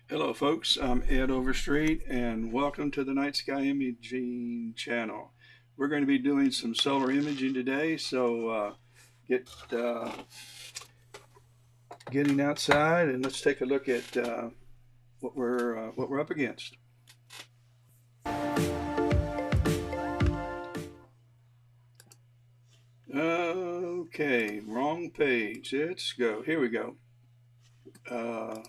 Hello, folks. I'm Ed Overstreet, and welcome to the Night Sky Imaging channel. We're going to be doing some solar imaging today, so get getting outside and let's take a look at what we're up against. Okay, wrong page. Let's go. Here we go. Uh,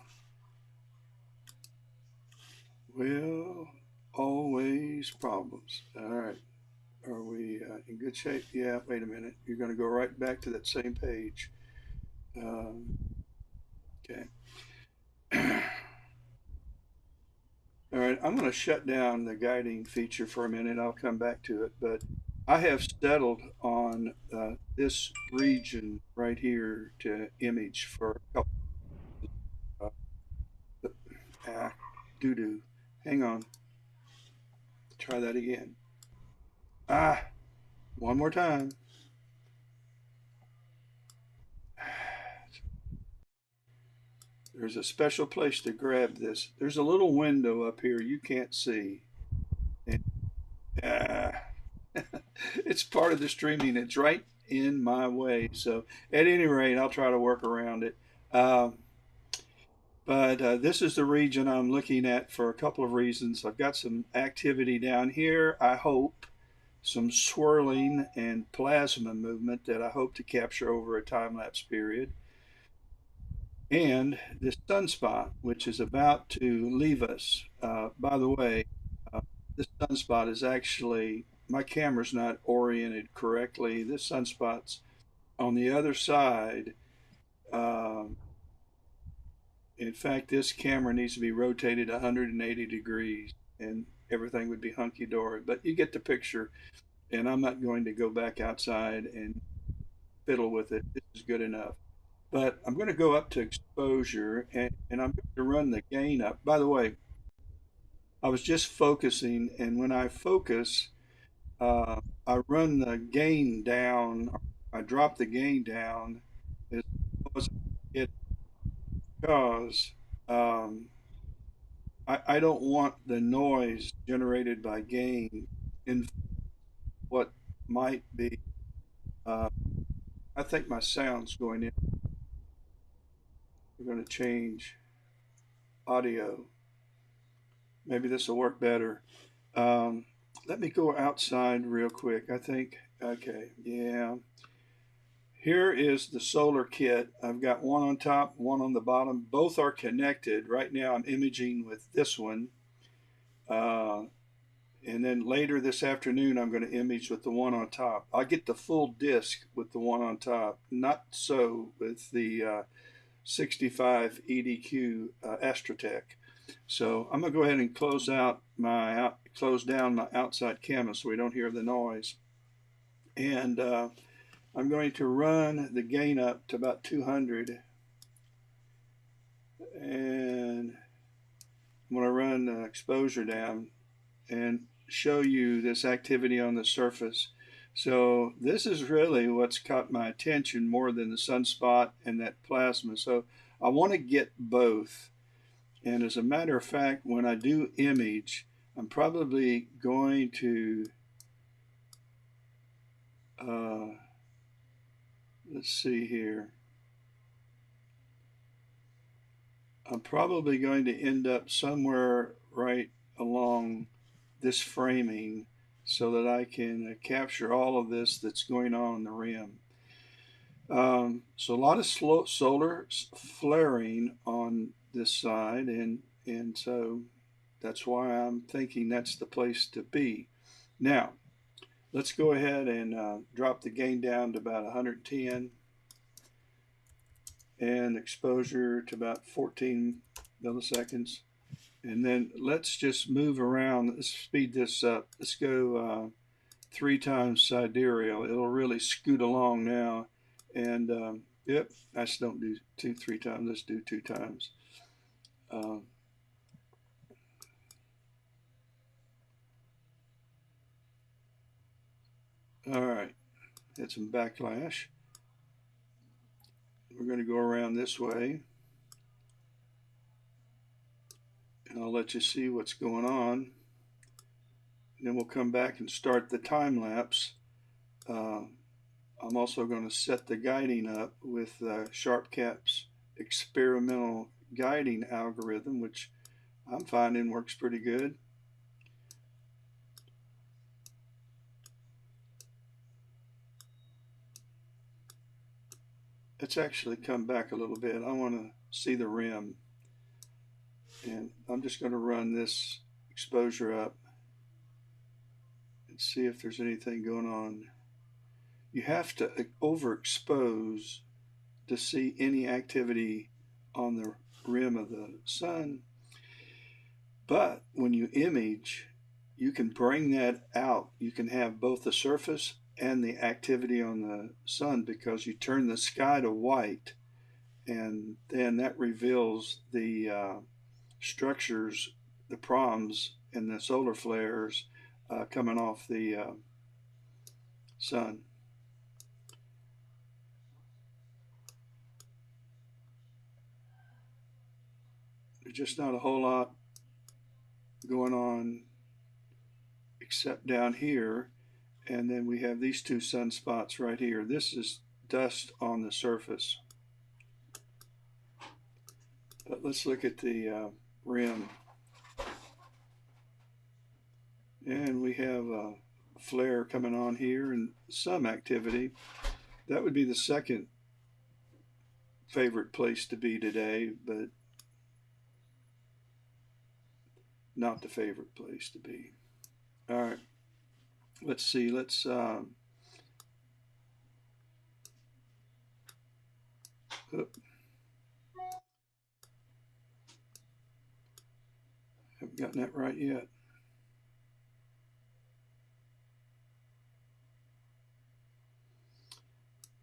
well, always problems. All right. Are we in good shape? Yeah. Wait a minute. You're going to go right back to that same page. Um, okay. All right, I'm going to shut down the guiding feature for a minute. I'll come back to it, but I have settled on this region right here to image for a couple. Uh, ah, doo doo. Hang on. Try that again. Ah, one more time. There's a special place to grab this. There's a little window up here you can't see. And, ah, it's part of the streaming. It's right in my way. So at any rate, I'll try to work around it. Um, but this is the region I'm looking at for a couple of reasons. I've got some activity down here. I hope some swirling and plasma movement that I hope to capture over a time lapse period. And this sunspot, which is about to leave us. By the way, this sunspot is actually, my camera's not oriented correctly. This sunspot's on the other side. Um, in fact, this camera needs to be rotated 180 degrees and everything would be hunky dory. But you get the picture, and I'm not going to go back outside and fiddle with it. This is good enough. But I'm going to go up to exposure and I'm going to run the gain up. By the way, I was just focusing, and when I focus, I run the gain down. I drop the gain down as low as I get because um, I don't want the noise generated by gain in what might be. Uh, I think my sound's going in. We're going to change audio. Maybe this will work better. Um, Let me go outside real quick. I think, okay, yeah. Here is the solar kit. I've got one on top, one on the bottom. Both are connected. Right now I'm imaging with this one. Uh, and then later this afternoon, I'm going to image with the one on top. I get the full disc with the one on top. Not so with the 65 EDQ Astrotech. So I'm going to go ahead and close down my outside camera so we don't hear the noise. And I'm going to run the gain up to about 200, and I'm going to run the exposure down and show you this activity on the surface. So this is really what's caught my attention more than the sunspot and that plasma. So I want to get both. And as a matter of fact, when I do image, I'm probably going to, uh, let's see here. I'm probably going to end up somewhere right along this framing so that I can capture all of this that's going on in the rim. So a lot of solar flaring on this side, and so that's why I'm thinking that's the place to be. Now, let's go ahead and drop the gain down to about 110 and exposure to about 14 milliseconds. And then let's just move around. Let's speed this up. Let's go 3 times sidereal. It'll really scoot along now. And yep, let's don't do 3 times. Let's do 2 times. Um, all right, had some backlash. We're going to go around this way. let you see what's going on. And then we'll come back and start the time lapse. I'm also going to set the guiding up with SharpCap's experimental guiding algorithm, which I'm finding works pretty good. Let's actually come back a little bit. I want to see the rim. And I'm just going to run this exposure up and see if there's anything going on. You have to overexpose to see any activity on the rim of the sun. But when you image, you can bring that out. You can have both the surface and the activity on the sun because you turn the sky to white, and then that reveals the structures, the proms, and the solar flares coming off the sun. There's just not a whole lot going on except down here, and then we have these two sunspots right here. This is dust on the surface. But let's look at the rim. And we have a flare coming on here and some activity. That would be the second favorite place to be today, but not the favorite place to be. All right, let's see. Let's haven't gotten that right yet.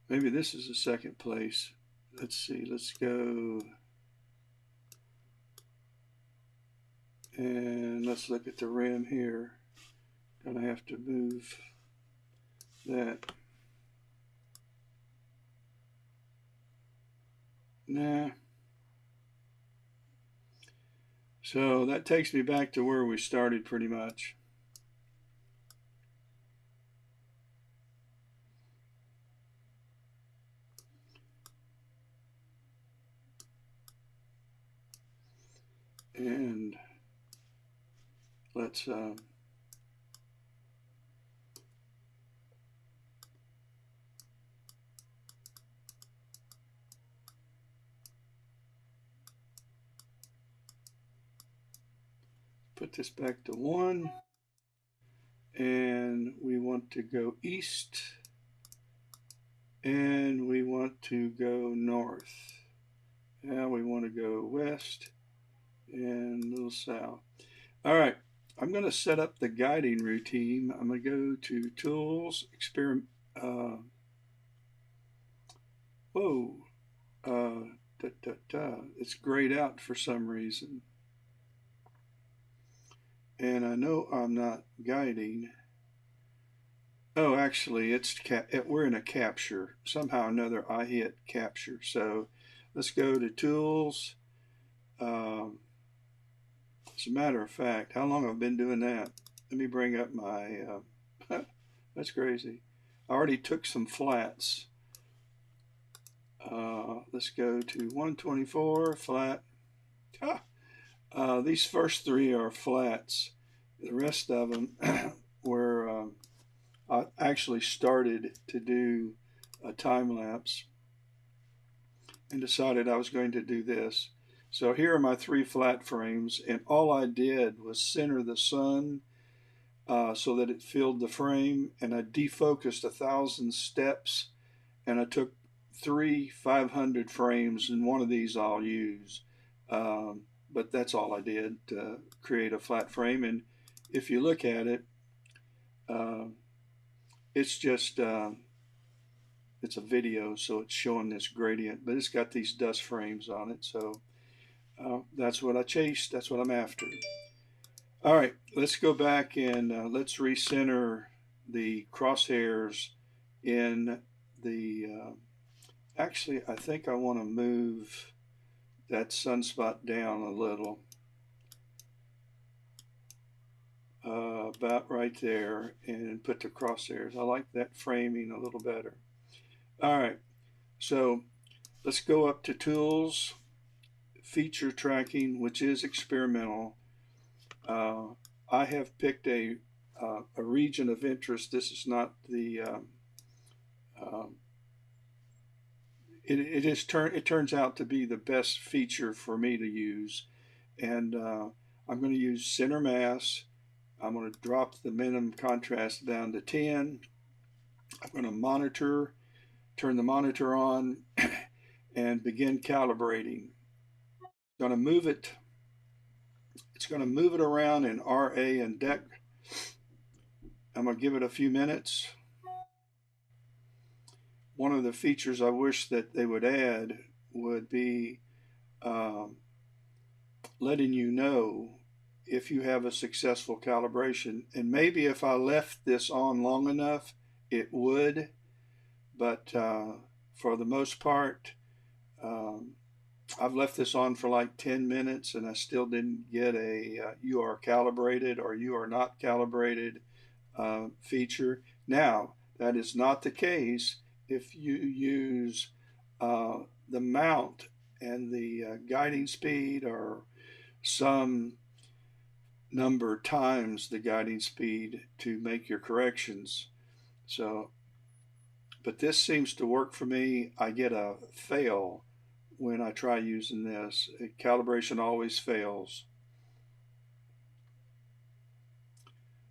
Maybe this is the second place. Let's see. Let's go and let's look at the rim here. Gonna have to move that. Nah. So that takes me back to where we started pretty much. And let's put this back to 1, and we want to go east, and we want to go north. Now we want to go west and a little south. All right, I'm going to set up the guiding routine. I'm going to go to Tools, Experiment. Whoa, it's grayed out for some reason. And I know I'm not guiding. Oh, actually, we're in a capture. Somehow or another, I hit capture. So let's go to Tools. As a matter of fact, how long have I been doing that? Let me bring up my, that's crazy. I already took some flats. Let's go to 124, flat. These first 3 are flats. The rest of them were, I actually started to do a time lapse and decided I was going to do this. So here are my 3 flat frames, and all I did was center the sun so that it filled the frame, and I defocused 1,000 steps, and I took 3 500 frames, and one of these I'll use. But that's all I did to create a flat frame. And if you look at it, it's just it's a video, so it's showing this gradient, but it's got these dust frames on it. So that's what I chased. That's what I'm after. All right, let's go back and let's recenter the crosshairs in the, actually, I think I want to move that sunspot down a little. about right there and put the crosshairs. I like that framing a little better. All right, so let's go up to Tools, Feature Tracking, which is experimental. Uh, I have picked a region of interest. This is not the um, it turns out to be the best feature for me to use, and I'm going to use center mass. I'm going to drop the minimum contrast down to 10. I'm going to turn the monitor on, and begin calibrating. Going to move it. It's going to move it around in RA and DEC. I'm going to give it a few minutes. One of the features I wish that they would add would be um, letting you know if you have a successful calibration. And maybe if I left this on long enough, it would. But for the most part, um, I've left this on for like 10 minutes and I still didn't get a you are calibrated or you are not calibrated feature. Now, that is not the case if you use uh, the mount and the guiding speed or some number times the guiding speed to make your corrections. So, but this seems to work for me. I get a fail when I try using this. Calibration always fails.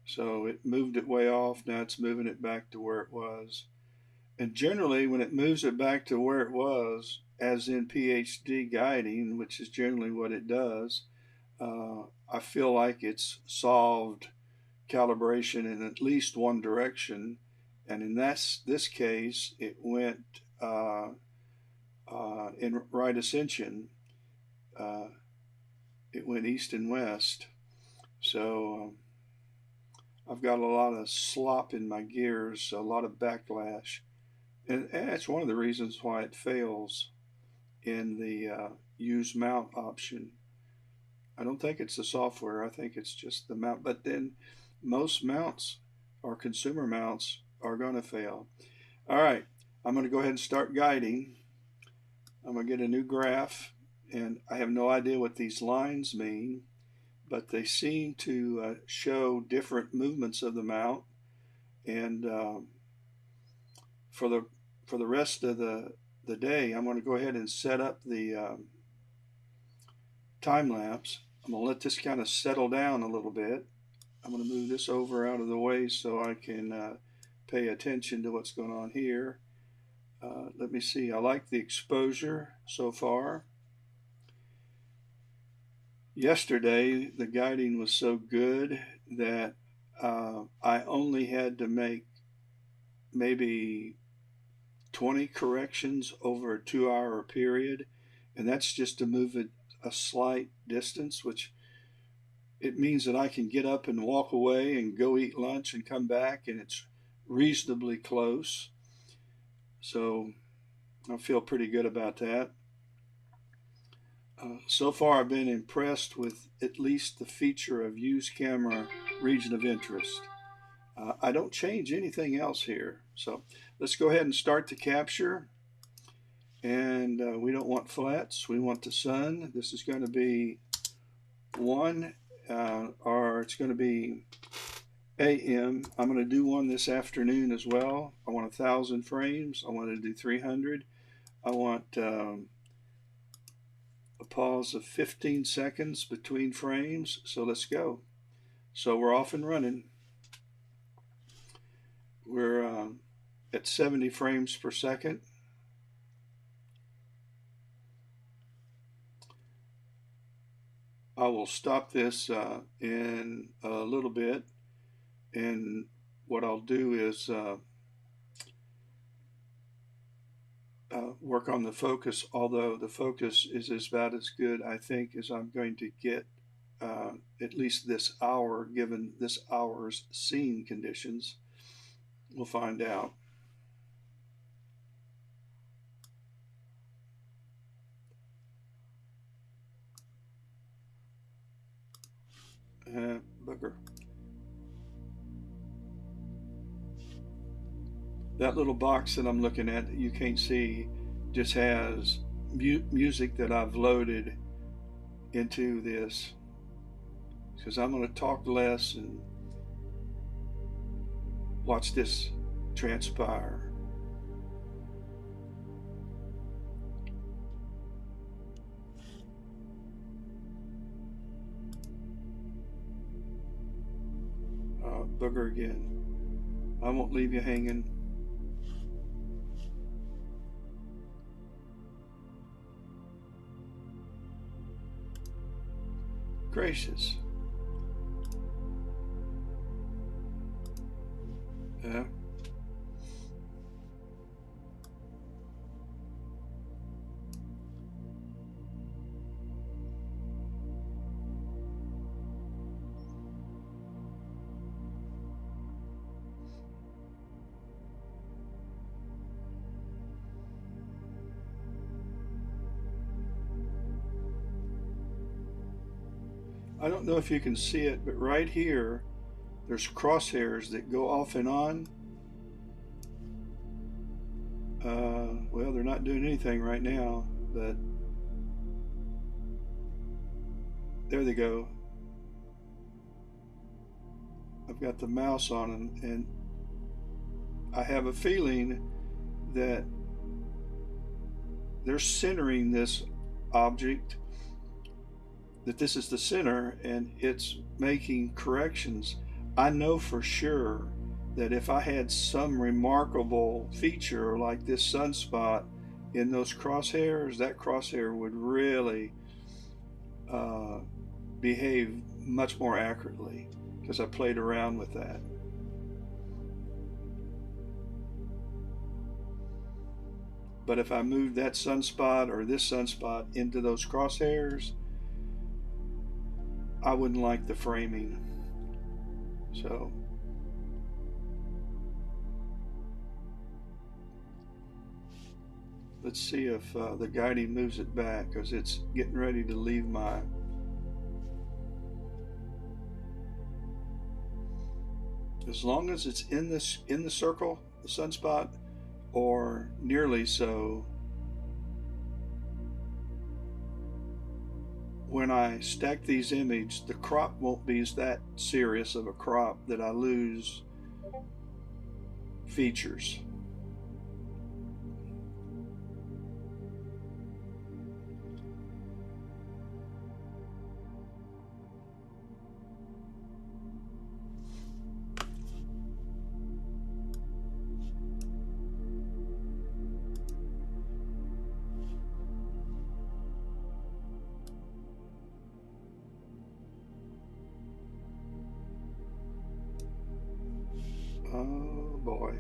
So it moved it way off. Now it's moving it back to where it was. And generally, when it moves it back to where it was, as in PhD guiding, which is generally what it does, I feel like it's solved calibration in at least one direction. And in this case, it went in right ascension. Uh, it went east and west. So I've got a lot of slop in my gears, a lot of backlash. And that's one of the reasons why it fails in the use mount option. I don't think it's the software. I think it's just the mount. But then most mounts or consumer mounts are going to fail. All right, I'm going to go ahead and start guiding. I'm going to get a new graph, and I have no idea what these lines mean, but they seem to show different movements of the mount. And for the rest of the day, I'm going to go ahead and set up the time lapse. I'm going to let this kind of settle down a little bit. I'm going to move this over out of the way so I can pay attention to what's going on here. Let me see. I like the exposure so far. Yesterday, the guiding was so good that I only had to make maybe 20 corrections over a 2 hour period, and that's just to move it a slight distance, which it means that I can get up and walk away and go eat lunch and come back, and it's reasonably close. So I feel pretty good about that. So far, I've been impressed with at least the feature of use camera region of interest. I don't change anything else here. So let's go ahead and start the capture. And we don't want flats, we want the sun. This is going to be 1, or it's going to be AM. I'm going to do one this afternoon as well. I want 1,000 frames. I want to do 300. I want a pause of 15 seconds between frames. So let's go. So we're off and running. We're at 70 frames per second. I will stop this in a little bit, and what I'll do is work on the focus, although the focus is about as good, I think, as I'm going to get at least this hour, given this hour's scene conditions. We'll find out. Booger. That little box that I'm looking at that you can't see just has music that I've loaded into this, because I'm going to talk less and watch this transpire. Booger again. I won't leave you hanging. Gracious. Yeah. I don't know if you can see it, but right here, there's crosshairs that go off and on. Well, they're not doing anything right now, but there they go. I've got the mouse on them, and I have a feeling that they're centering this object, that this is the center, and it's making corrections. I know for sure that if I had some remarkable feature like this sunspot in those crosshairs, that crosshair would really behave much more accurately, because I played around with that. But if I moved that sunspot or this sunspot into those crosshairs, I wouldn't like the framing. So let's see if the guiding moves it back, because it's getting ready to leave my... As long as it's in the circle, the sunspot, or nearly so, when I stack these images, the crop won't be that serious of a crop that I lose features. Oh boy.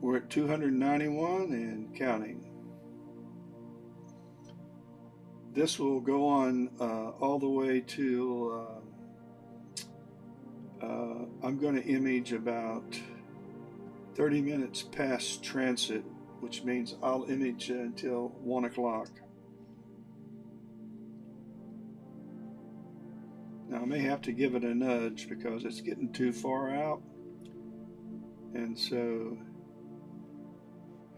We're at 291 and counting. This will go on all the way to I'm going to image about 30 minutes past transit, which means I'll image until 1 o'clock. Now I may have to give it a nudge because it's getting too far out, and so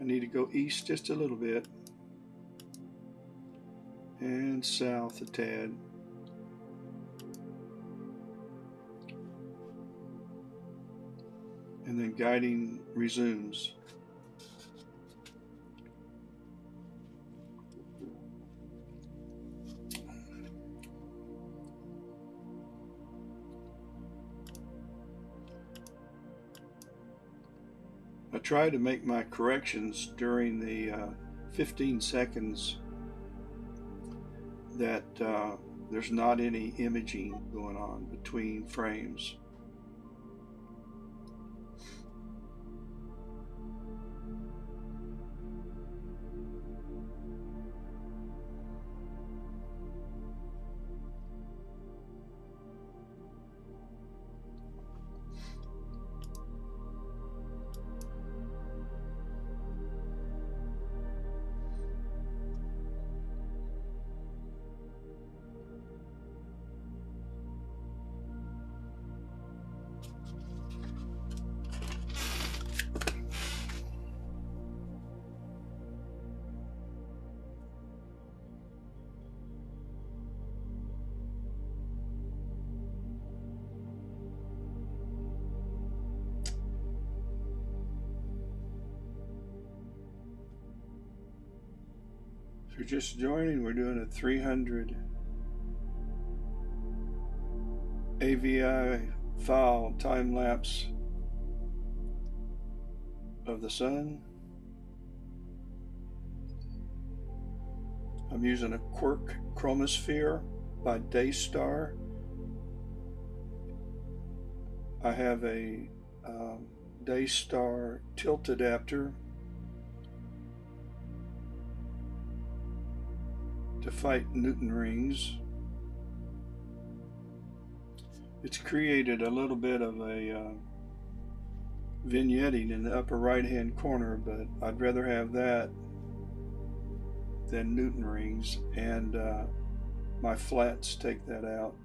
I need to go east just a little bit and south a tad. And then guiding resumes. I try to make my corrections during the 15 seconds that there's not any imaging going on between frames. If you're just joining, we're doing a 300 AVI file time lapse of the sun. I'm using a Quirk chromosphere by Daystar. I have a Daystar tilt adapter to fight Newton rings. It's created a little bit of a vignetting in the upper right hand corner, but I'd rather have that than Newton rings, and my flats take that out.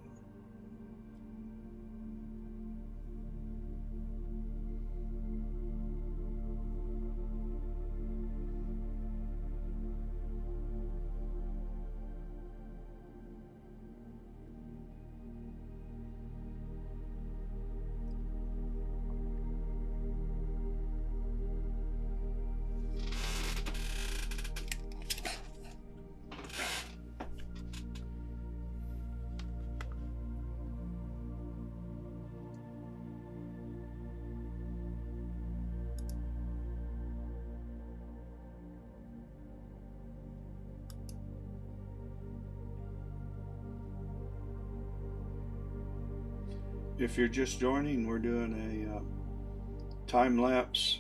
If you're just joining, we're doing a time lapse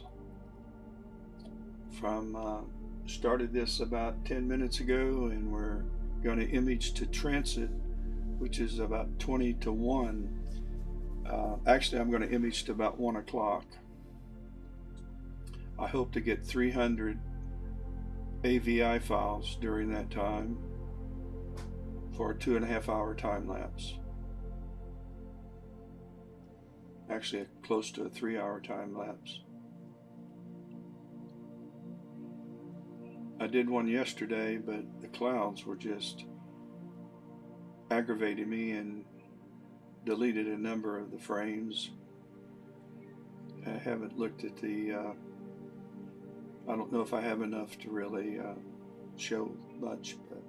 from started this about 10 minutes ago, and we're going to image to transit, which is about 20 to 1. Actually, I'm going to image to about 1 o'clock. I hope to get 300 AVI files during that time for a 2.5-hour time lapse. Actually, close to a 3-hour time lapse. I did one yesterday, but the clouds were just aggravating me and deleted a number of the frames. I haven't looked at the, I don't know if I have enough to really show much, but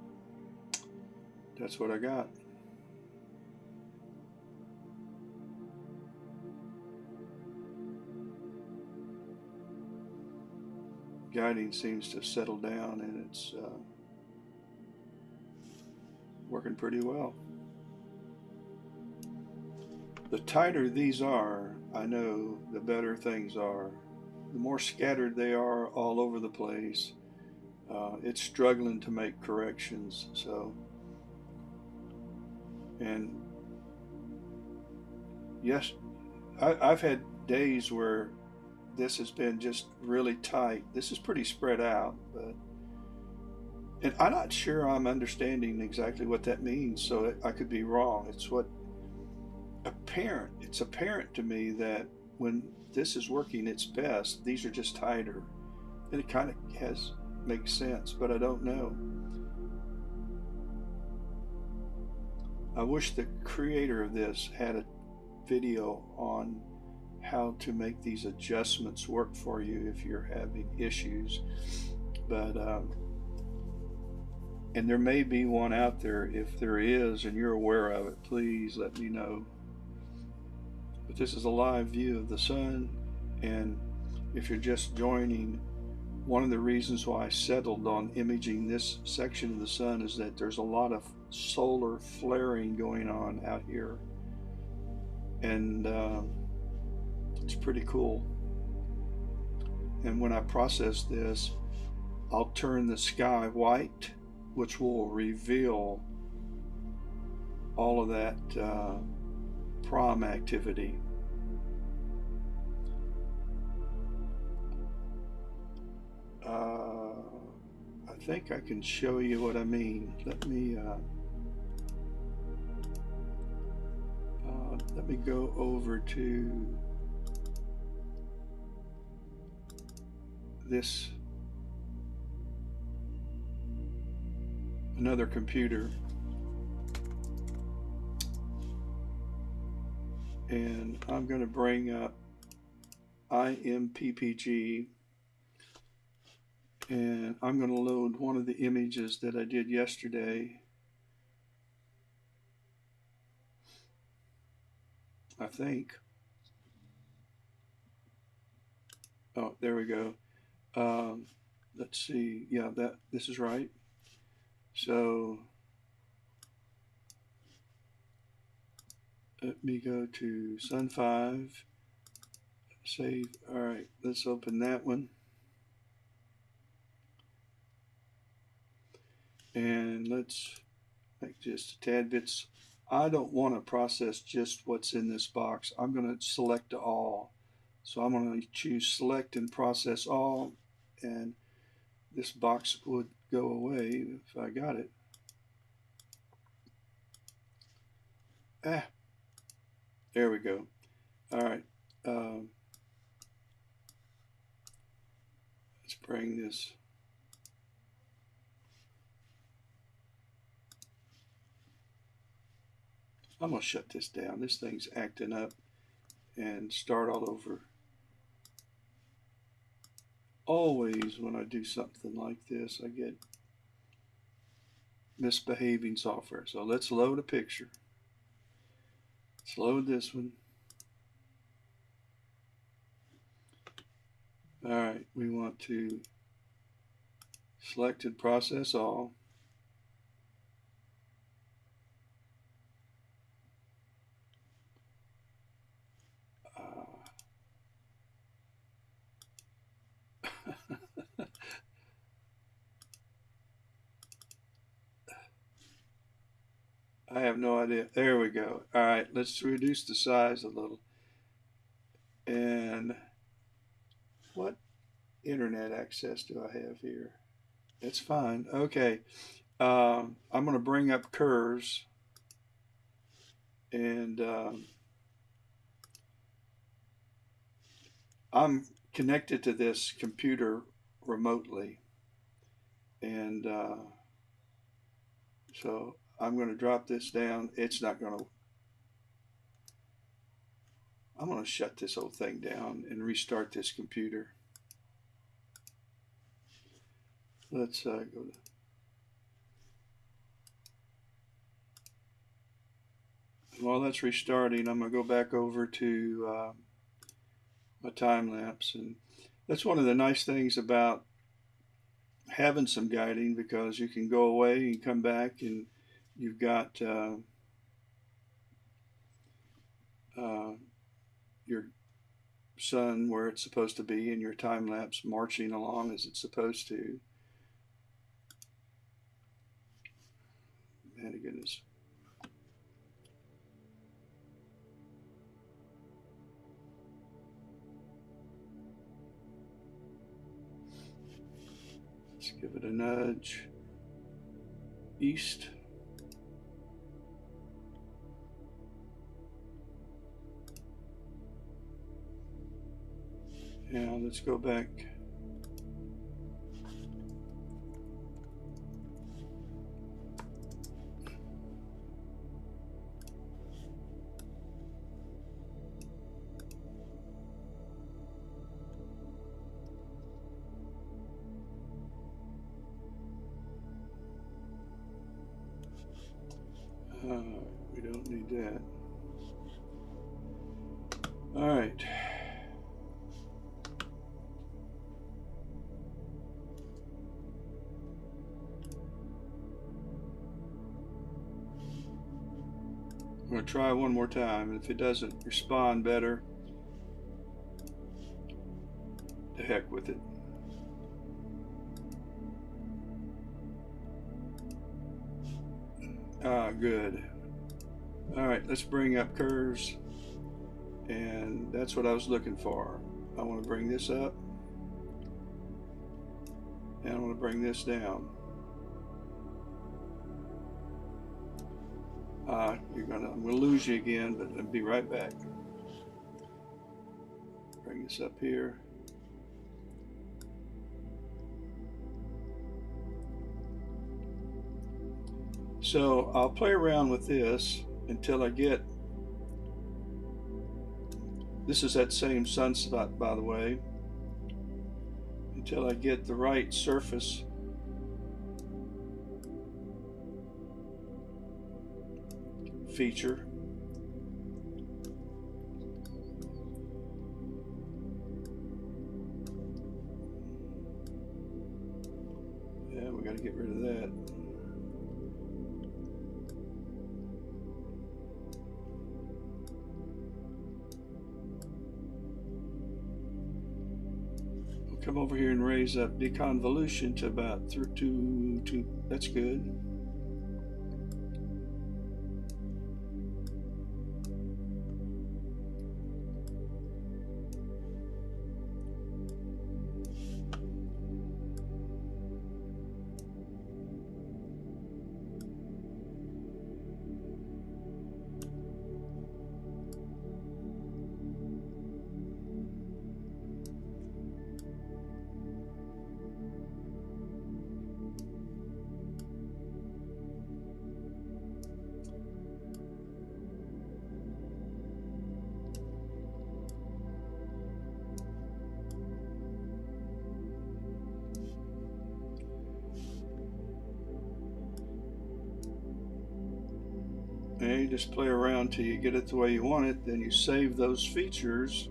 that's what I got. Guiding seems to settle down, and it's working pretty well. The tighter these are, I know, the better things are. The more scattered they are all over the place, it's struggling to make corrections. So, and yes, I've had days where this has been just really tight. This is pretty spread out, but, and I'm not sure I'm understanding exactly what that means, so I could be wrong. It's apparent to me that when this is working its best, these are just tighter, and it kind of makes sense, but I don't know. I wish the creator of this had a video on how to make these adjustments work for you if you're having issues, but and there may be one out there. If there is and you're aware of it, please let me know. But this is a live view of the sun, and if you're just joining, one of the reasons why I settled on imaging this section of the sun is that there's a lot of solar flaring going on out here, and it's pretty cool. And when I process this, I'll turn the sky white, which will reveal all of that prom activity. I think I can show you what I mean. Let me go over to this another computer, and I'm going to bring up IMPPG, And I'm going to load one of the images that I did yesterday. I think. Oh, there we go. Let's see. Yeah, this is right. So let me go to Sun 5. Save. All right, let's open that one. And let's make just a tad bits. I don't want to process just what's in this box. I'm going to select all. So I'm going to choose select and process all, and this box would go away if I got it. Ah, there we go. All right. Let's bring this. I'm going to shut this down. This thing's acting up, and start all over. Always when I do something like this, I get misbehaving software. So let's load a picture. Let's load this one. All right, we want to select and process all. I have no idea. There we go. All right, let's reduce the size a little. And what internet access do I have here? It's fine. Okay. I'm going to bring up curves, and I'm connected to this computer remotely, and so I'm going to drop this down. It's not going to. I'm going to shut this whole thing down and restart this computer. Let's go to. While that's restarting, I'm going to go back over to my time lapse, and that's one of the nice things about having some guiding, because you can go away and come back, and you've got your sun where it's supposed to be, and your time lapse marching along as it's supposed to. Man, goodness. Let's give it a nudge east. Now let's go back. We don't need that. All right. I'm going to try one more time, and if it doesn't respond better, to heck with it. Good. All right, let's bring up curves, and that's what I was looking for. I want to bring this up, and I want to bring this down. I'm gonna lose you again, but I'll be right back. Bring this up here. So I'll play around with this until I get, this is that same sunspot, by the way, until I get the right surface. Feature. Yeah, we got to get rid of that. We'll come over here and raise up deconvolution to about 2. That's good. Okay, just play around till you get it the way you want it. Then you save those features,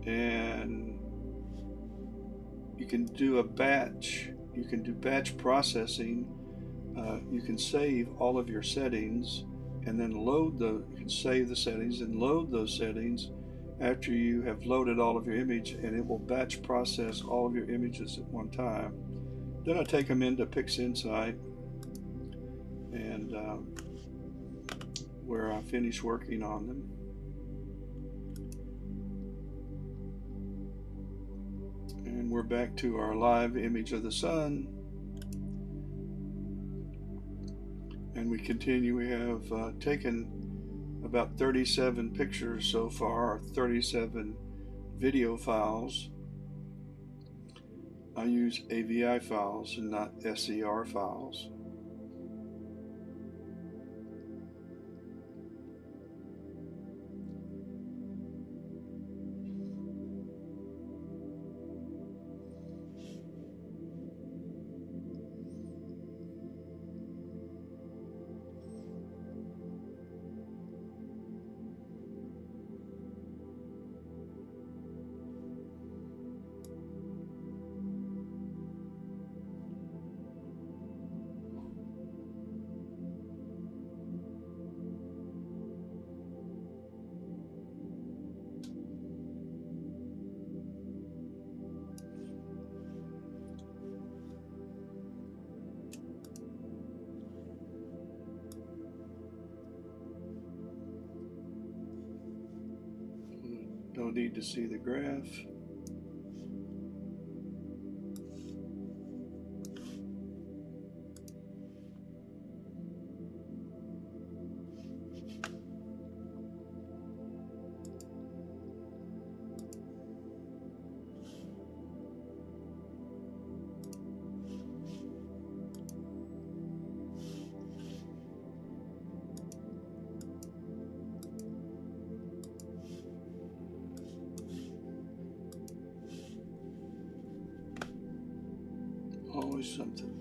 and you can do a batch. You can do batch processing. You can save all of your settings, and then you can save the settings and load those settings after you have loaded all of your image, and it will batch process all of your images at one time. Then I take them into PixInsight, and where I finish working on them. And we're back to our live image of the sun. And we continue. We have taken about 37 pictures so far, 37 video files. I use AVI files and not SER files. Don't need to see the graph. Always something.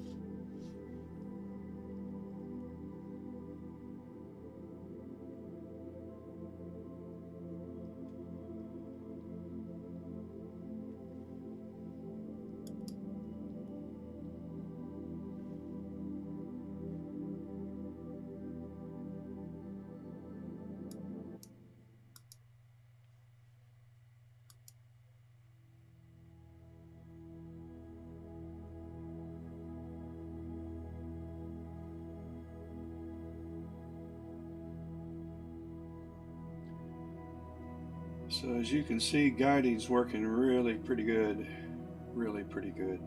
So as you can see, guiding's working really pretty good. Really pretty good.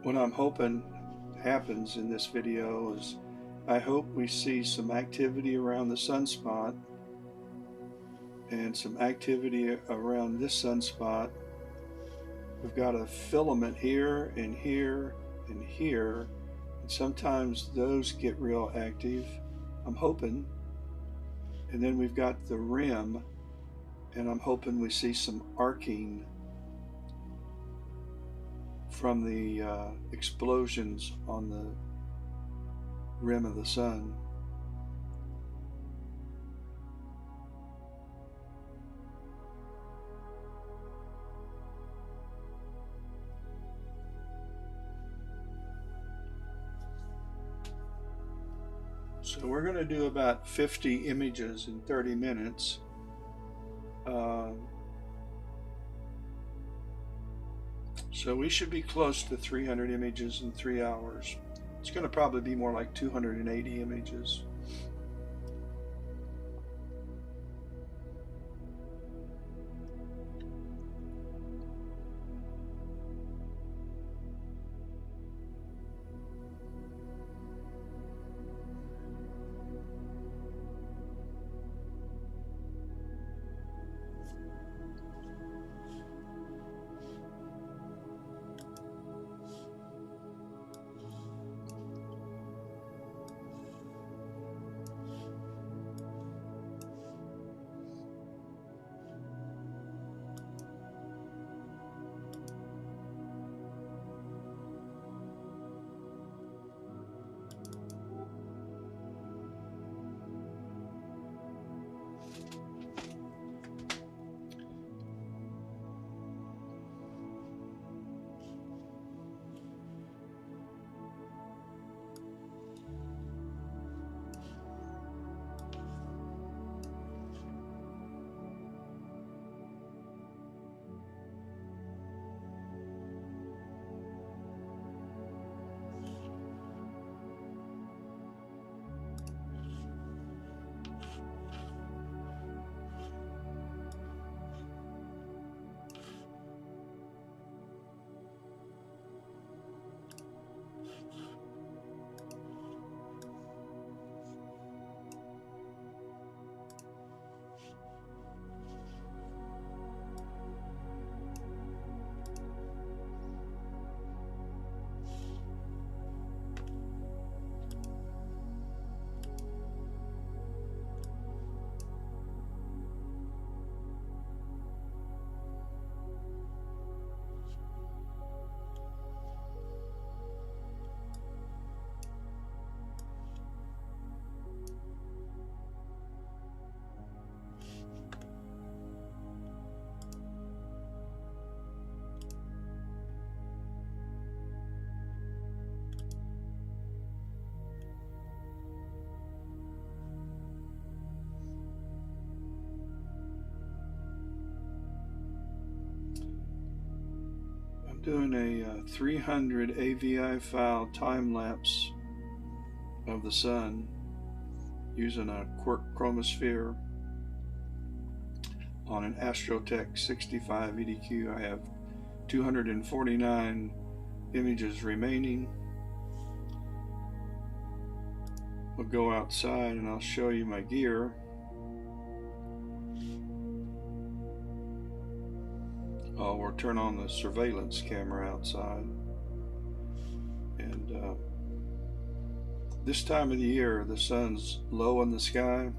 what I'm hoping happens in this video is I hope we see some activity around the sunspot and some activity around this sunspot. We've got a filament here and here and here, and sometimes those get real active, I'm hoping. And then we've got the rim, and I'm hoping we see some arcing from the explosions on the rim of the sun. So we're going to do about 50 images in 30 minutes. So we should be close to 300 images in 3 hours. It's going to probably be more like 280 images. Doing a 300 AVI file time lapse of the sun using a quark chromosphere on an Astrotech 65 EDQ. I have 249 images remaining. We'll go outside and I'll show you my gear. We'll turn on the surveillance camera outside. And this time of the year, the sun's low in the sky.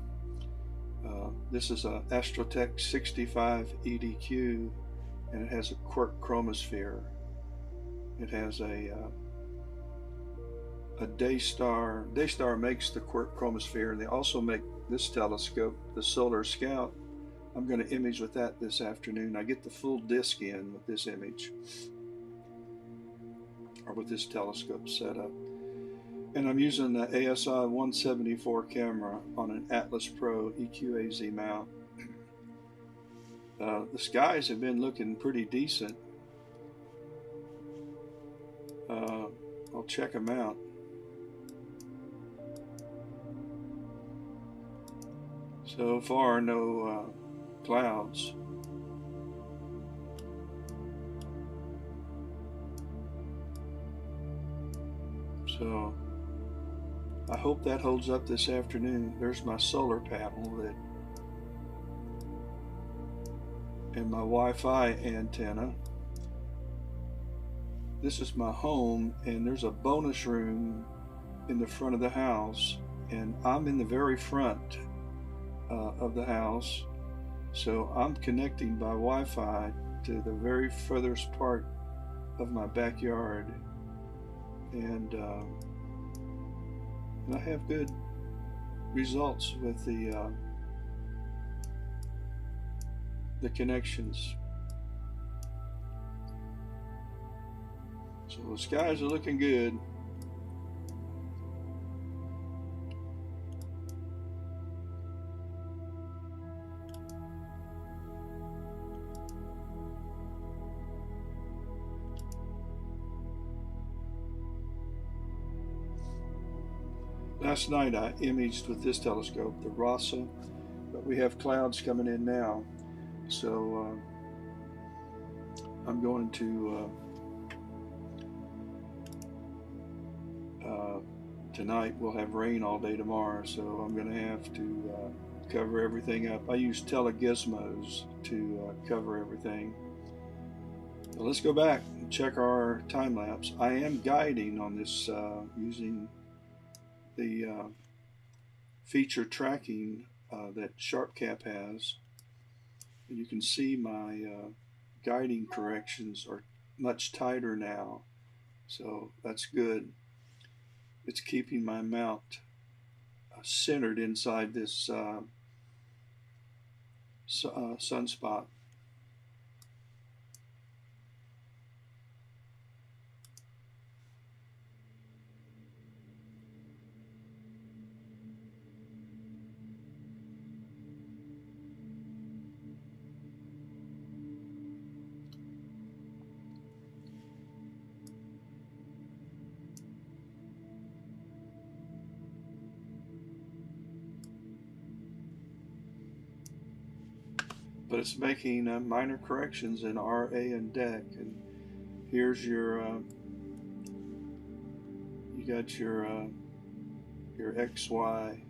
This is a Astrotech 65 EDQ, and it has a quark chromosphere. It has a Daystar. Daystar makes the quark chromosphere, and they also make this telescope, the Solar Scout. I'm going to image with that this afternoon. I get the full disc in with this image, or with this telescope setup. And I'm using the ASI 174 camera on an Atlas Pro EQAZ mount. The skies have been looking pretty decent. I'll check them out. So far, no clouds. So I hope that holds up this afternoon. There's my solar panel and my Wi-Fi antenna. This is my home, and there's a bonus room in the front of the house, and I'm in the very front of the house, so I'm connecting by Wi-Fi to the very furthest part of my backyard, and I have good results with the connections. So the skies are looking good. Last night I imaged with this telescope, the Rasa, but we have clouds coming in now. So I'm going to tonight we'll have rain all day tomorrow, so I'm going to have to cover everything up. I use telegizmos to cover everything. So let's go back and check our time lapse. I am guiding on this using the feature tracking that SharpCap has. You can see my guiding corrections are much tighter now, so that's good. It's keeping my mount centered inside this sunspot. But it's making minor corrections in RA and DEC. And here's your, you got your XY.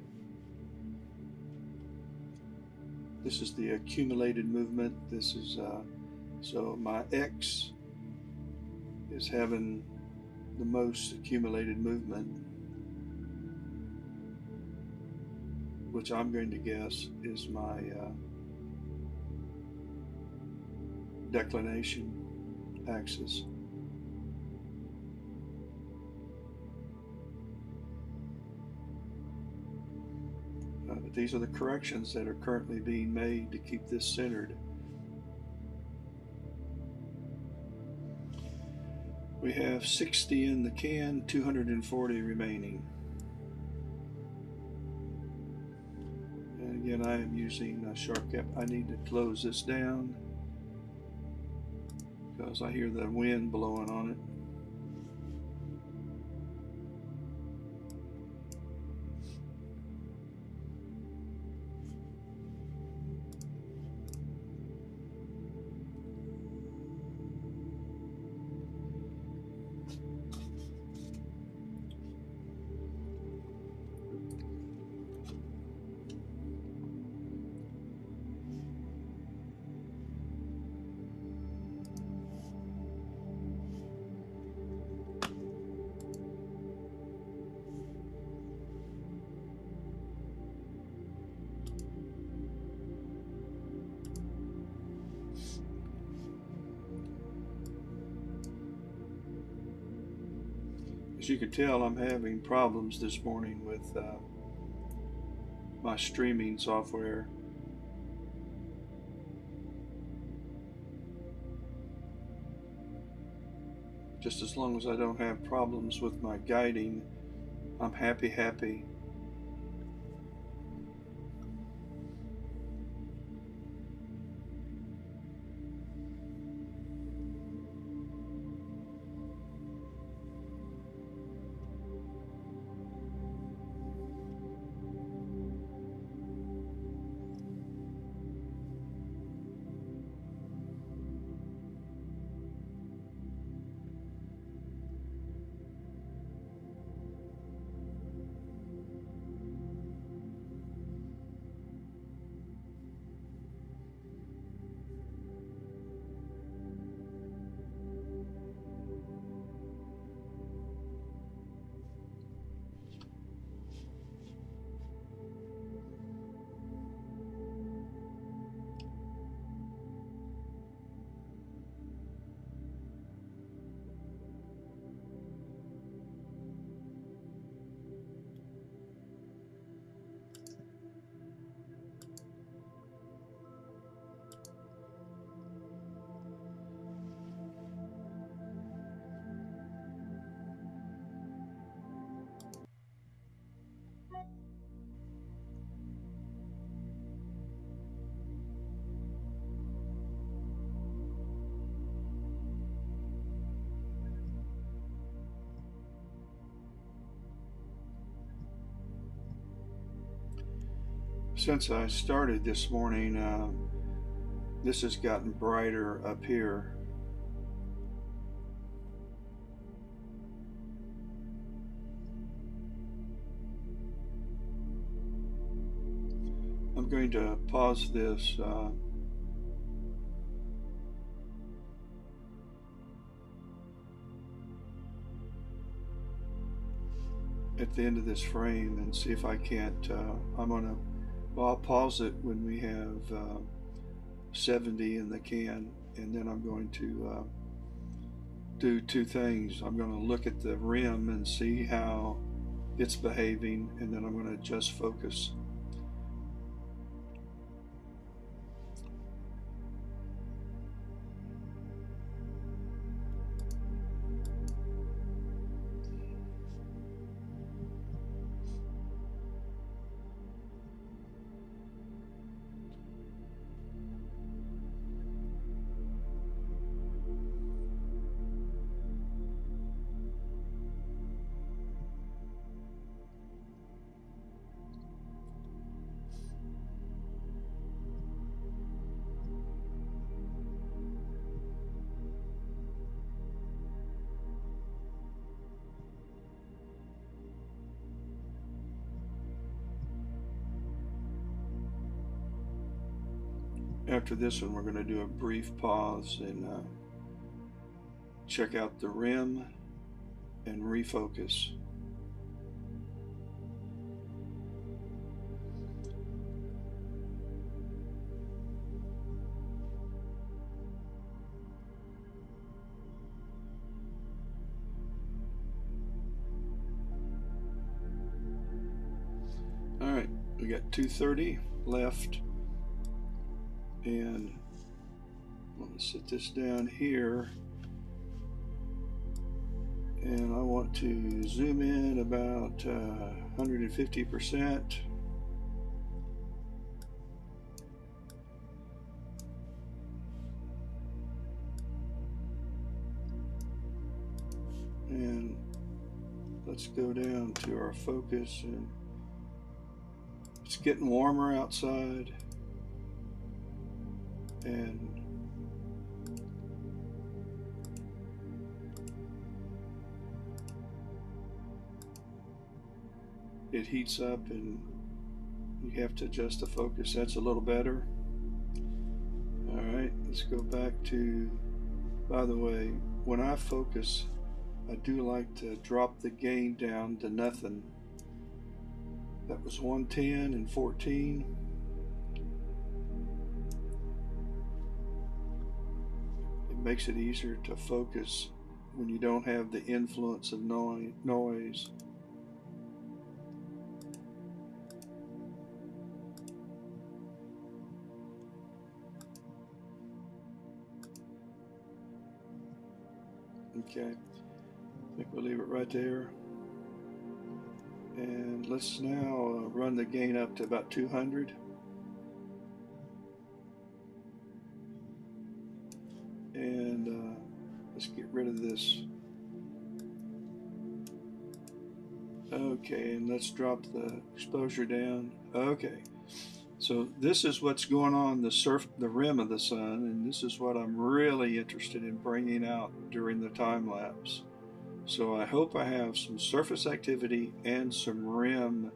This is the accumulated movement. This is, so my X is having the most accumulated movement, which I'm going to guess is my declination axis. But these are the corrections that are currently being made to keep this centered. We have 60 in the can, 240 remaining. And again, I am using SharpCap. I need to close this down because I hear the wind blowing on it. As you can tell, I'm having problems this morning with my streaming software. Just as long as I don't have problems with my guiding, I'm happy. Since I started this morning, this has gotten brighter up here. I'm going to pause this at the end of this frame and see if I can't. I'll pause it when we have 70 in the can, and then I'm going to do two things. I'm going to look at the rim and see how it's behaving, and then I'm going to adjust focus. After this one, we're going to do a brief pause and check out the rim and refocus. All right, we got 2:30 left. And I'm going to set this down here, and I want to zoom in about 150%. And let's go down to our focus, and it's getting warmer outside. And it heats up, and you have to adjust the focus. That's a little better. All right, let's go back to, by the way, when I focus, I do like to drop the gain down to nothing. That was 110 and 14. Makes it easier to focus when you don't have the influence of noise. Okay, I think we'll leave it right there. And let's now run the gain up to about 200. And let's get rid of this. Okay, and let's drop the exposure down. Okay, so this is what's going on the rim of the sun, and this is what I'm really interested in bringing out during the time lapse. So I hope I have some surface activity and some rim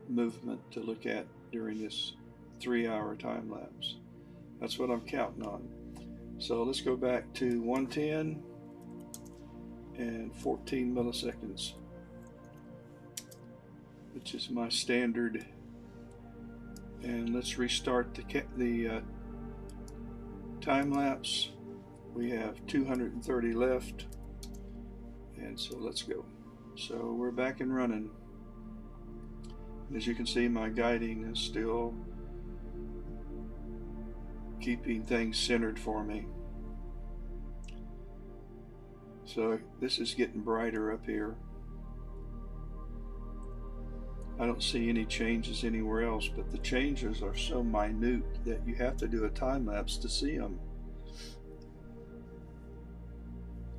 movement to look at during this 3-hour time lapse. That's what I'm counting on. So let's go back to 110 and 14 milliseconds, which is my standard. And let's restart the time lapse. We have 230 left, and so let's go. So we're back and running. As you can see, my guiding is still keeping things centered for me. So this is getting brighter up here. I don't see any changes anywhere else, but the changes are so minute that you have to do a time lapse to see them.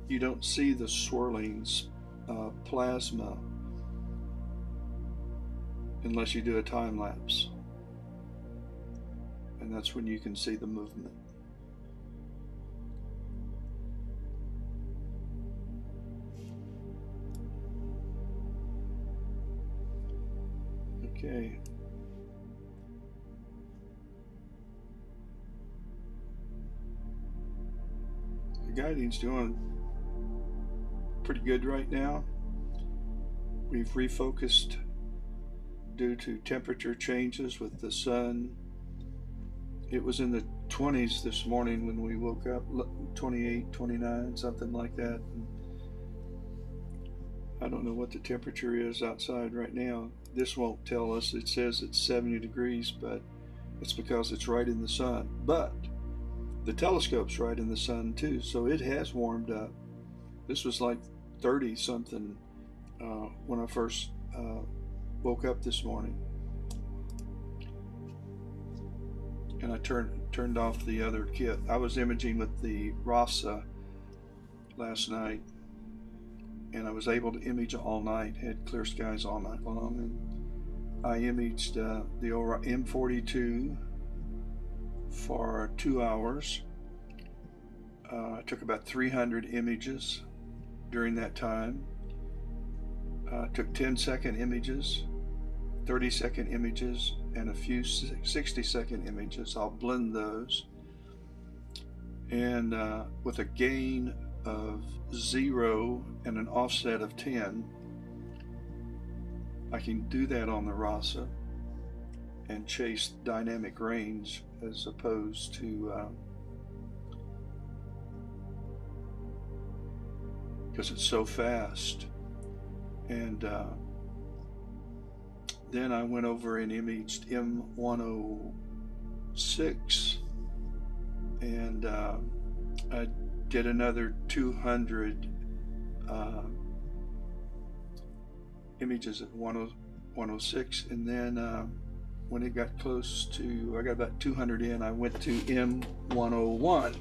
You don't see the swirling plasma unless you do a time lapse. and that's when you can see the movement. Okay. The guiding's doing pretty good right now. We've refocused due to temperature changes with the sun. It was in the 20s this morning when we woke up, 28, 29, something like that. I don't know what the temperature is outside right now. This won't tell us. It says it's 70 degrees, but it's because it's right in the sun. But the telescope's right in the sun too, so it has warmed up. This was like 30 something when I first woke up this morning. And I turned off the other kit. I was imaging with the Lapse last night, and I was able to image all night. Had clear skies all night long, and I imaged the M42 for 2 hours. I took about 300 images during that time. Took 10-second images, 30-second images, and a few 60-second images. I'll blend those. And with a gain of 0 and an offset of 10, I can do that on the rasa and chase dynamic range as opposed to because it's so fast. And then I went over and imaged M106, and I did another 200 images at 106, and then when it got close to, I got about 200 in, I went to M101.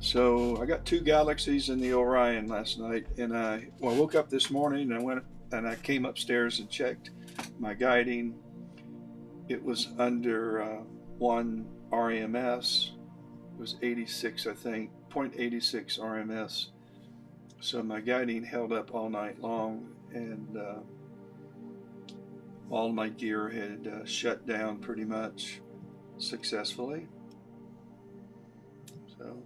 So I got 2 galaxies in the Orion last night, and I woke up this morning and I came upstairs and checked my guiding. It was under 1 RMS. It was 86, I think, 0.86 RMS. So my guiding held up all night long, and all my gear had shut down pretty much successfully. So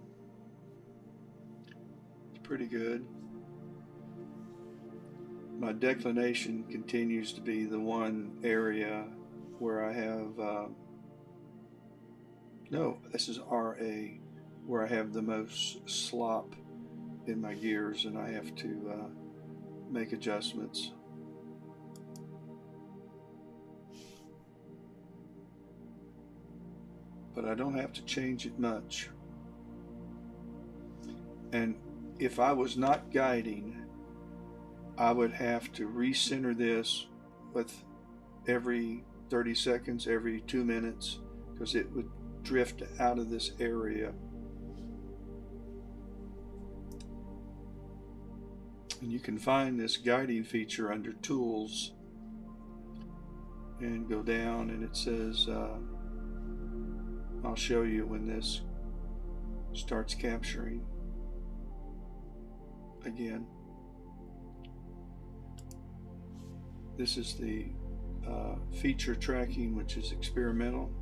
it's pretty good. My declination continues to be the one area where I have, no, this is RA, where I have the most slop in my gears, and I have to make adjustments. But I don't have to change it much. And if I was not guiding, I would have to recenter this with every 30 seconds, every 2 minutes, because it would drift out of this area. And you can find this guiding feature under Tools and go down, and it says, I'll show you when this starts capturing again. This is the feature tracking, which is experimental.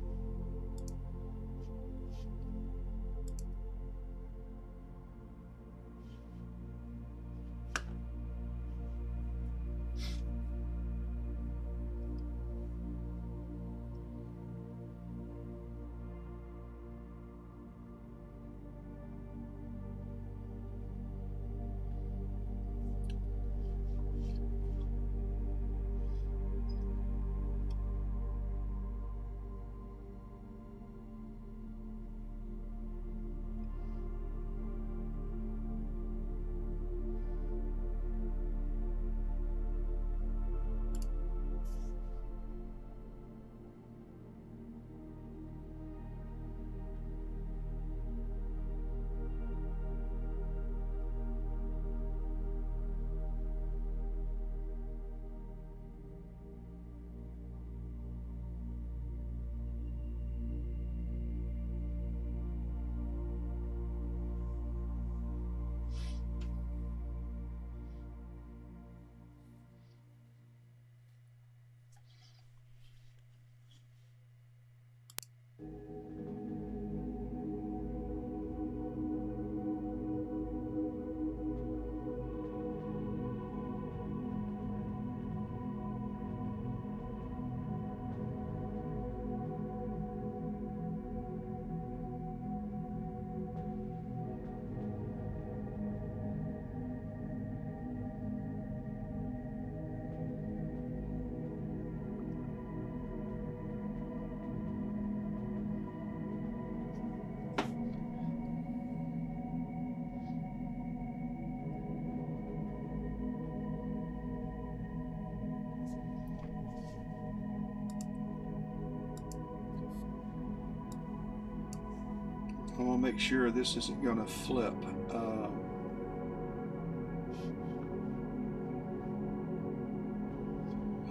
make sure this isn't going to flip.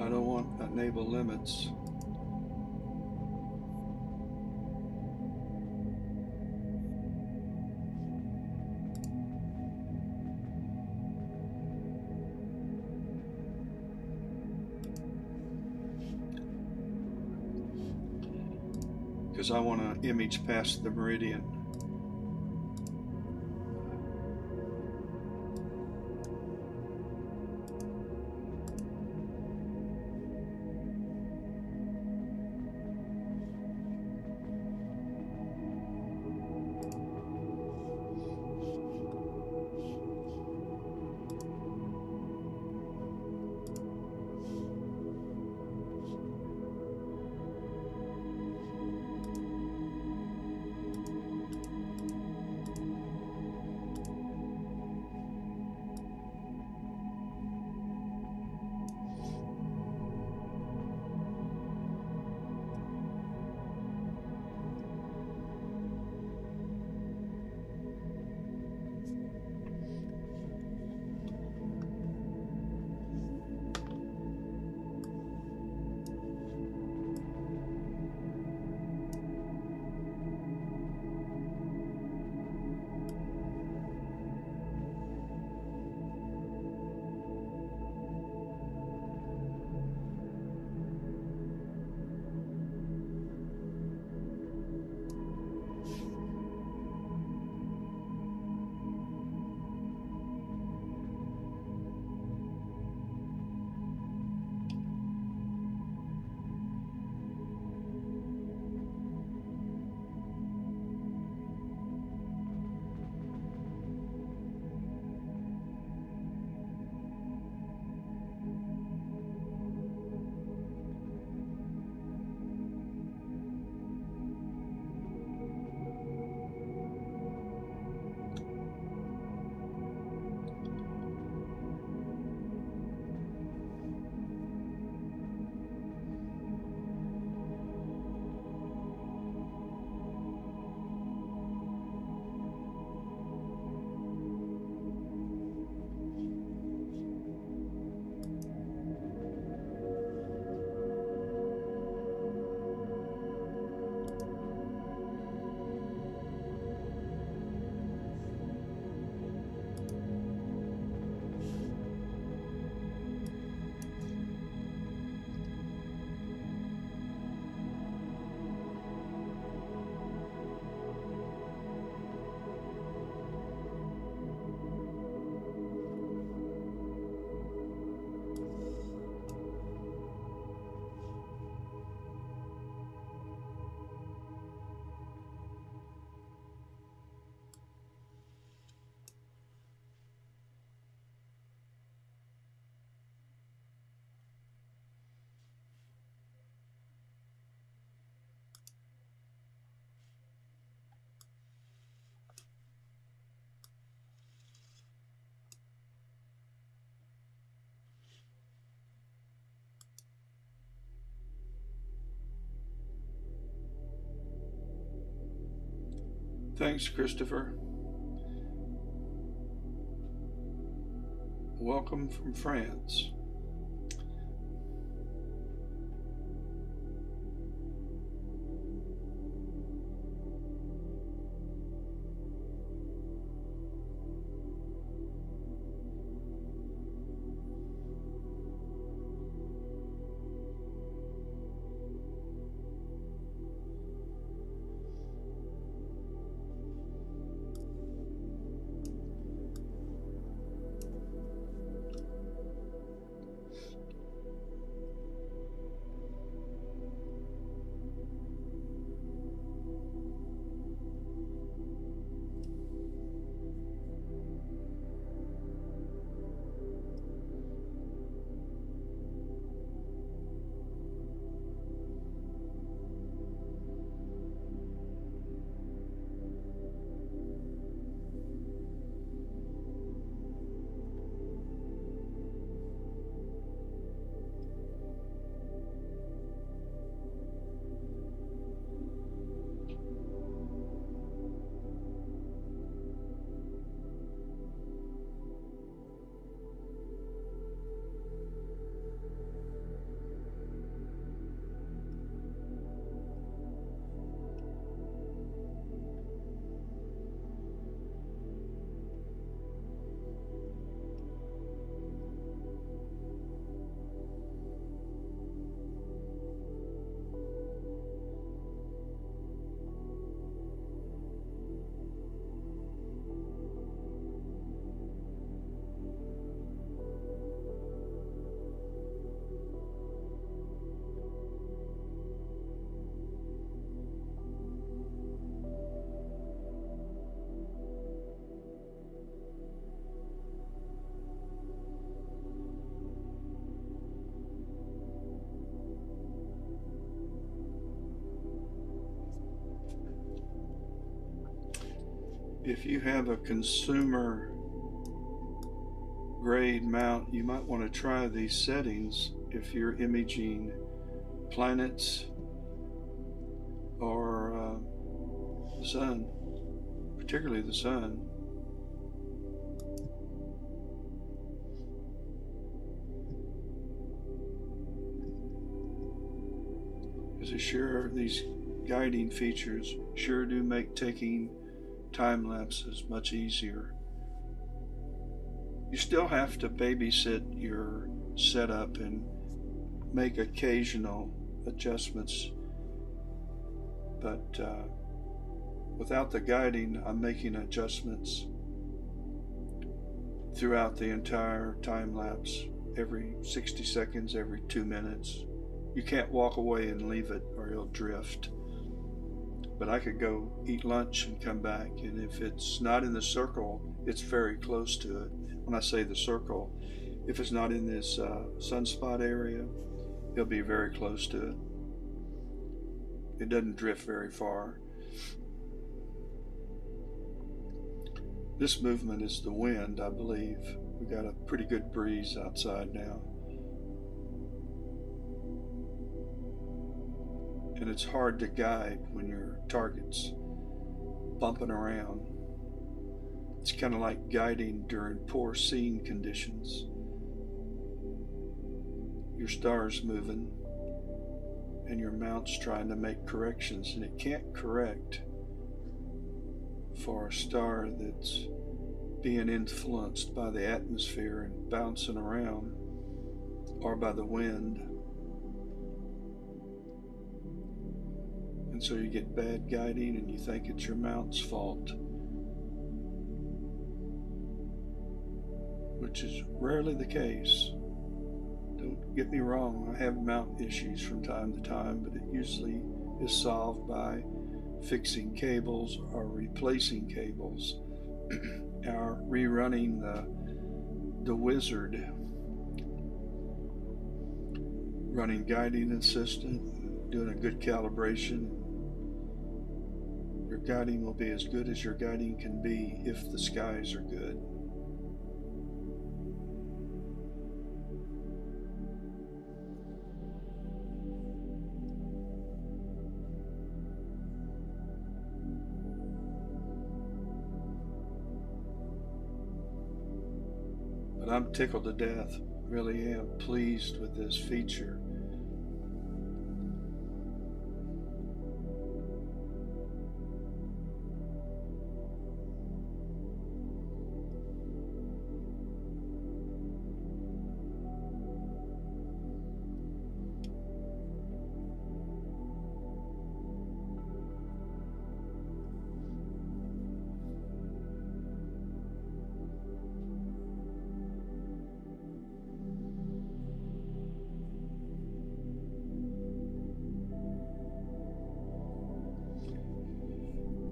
I don't want enable limits. Because I want to image past the meridian. Thanks, Christopher. Welcome from France. If you have a consumer grade mount, you might want to try these settings if you're imaging planets or the sun, particularly the sun. Because sure, these guiding features sure do make taking time lapses much easier. You still have to babysit your setup and make occasional adjustments, but without the guiding, I'm making adjustments throughout the entire time lapse, every 60 seconds, every 2 minutes. You can't walk away and leave it or it'll drift. But I could go eat lunch and come back, and if it's not in the circle, it's very close to it. When I say the circle, if it's not in this sunspot area, it'll be very close to it. It doesn't drift very far. This movement is the wind, I believe. We got a pretty good breeze outside now. And it's hard to guide when your target's bumping around. It's kind of like guiding during poor seeing conditions. Your star's moving and your mount's trying to make corrections, and it can't correct for a star that's being influenced by the atmosphere and bouncing around, or by the wind. And so you get bad guiding and you think it's your mount's fault, which is rarely the case. Don't get me wrong, I have mount issues from time to time, but it usually is solved by fixing cables or replacing cables or rerunning the wizard, running guiding assistant, doing a good calibration. Your guiding will be as good as your guiding can be if the skies are good. But I'm tickled to death, really am pleased with this feature.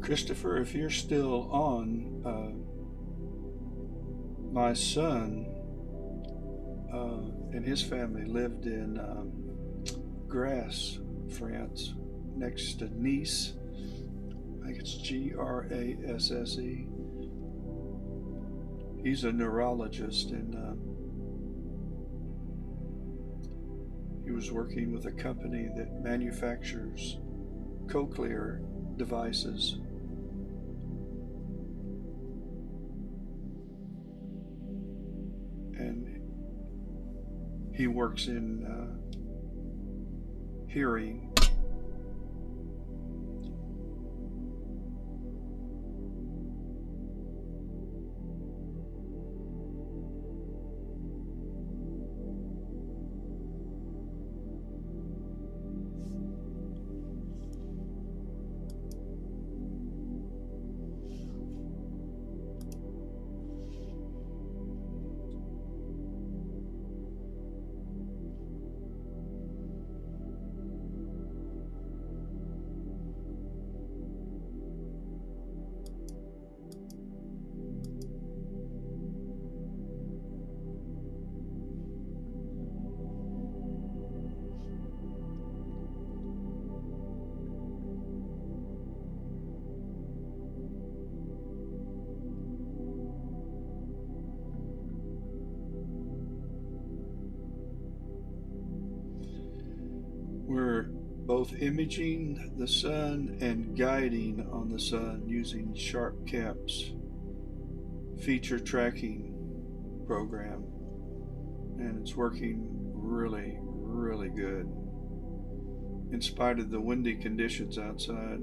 Christopher, if you're still on, my son and his family lived in Grasse, France, next to Nice. I think it's Grasse. He's a neurologist, and he was working with a company that manufactures cochlear devices. And he works in hearing. We're both imaging the sun and guiding on the sun using Sharp Cap's feature tracking program, and it's working really, really good in spite of the windy conditions outside,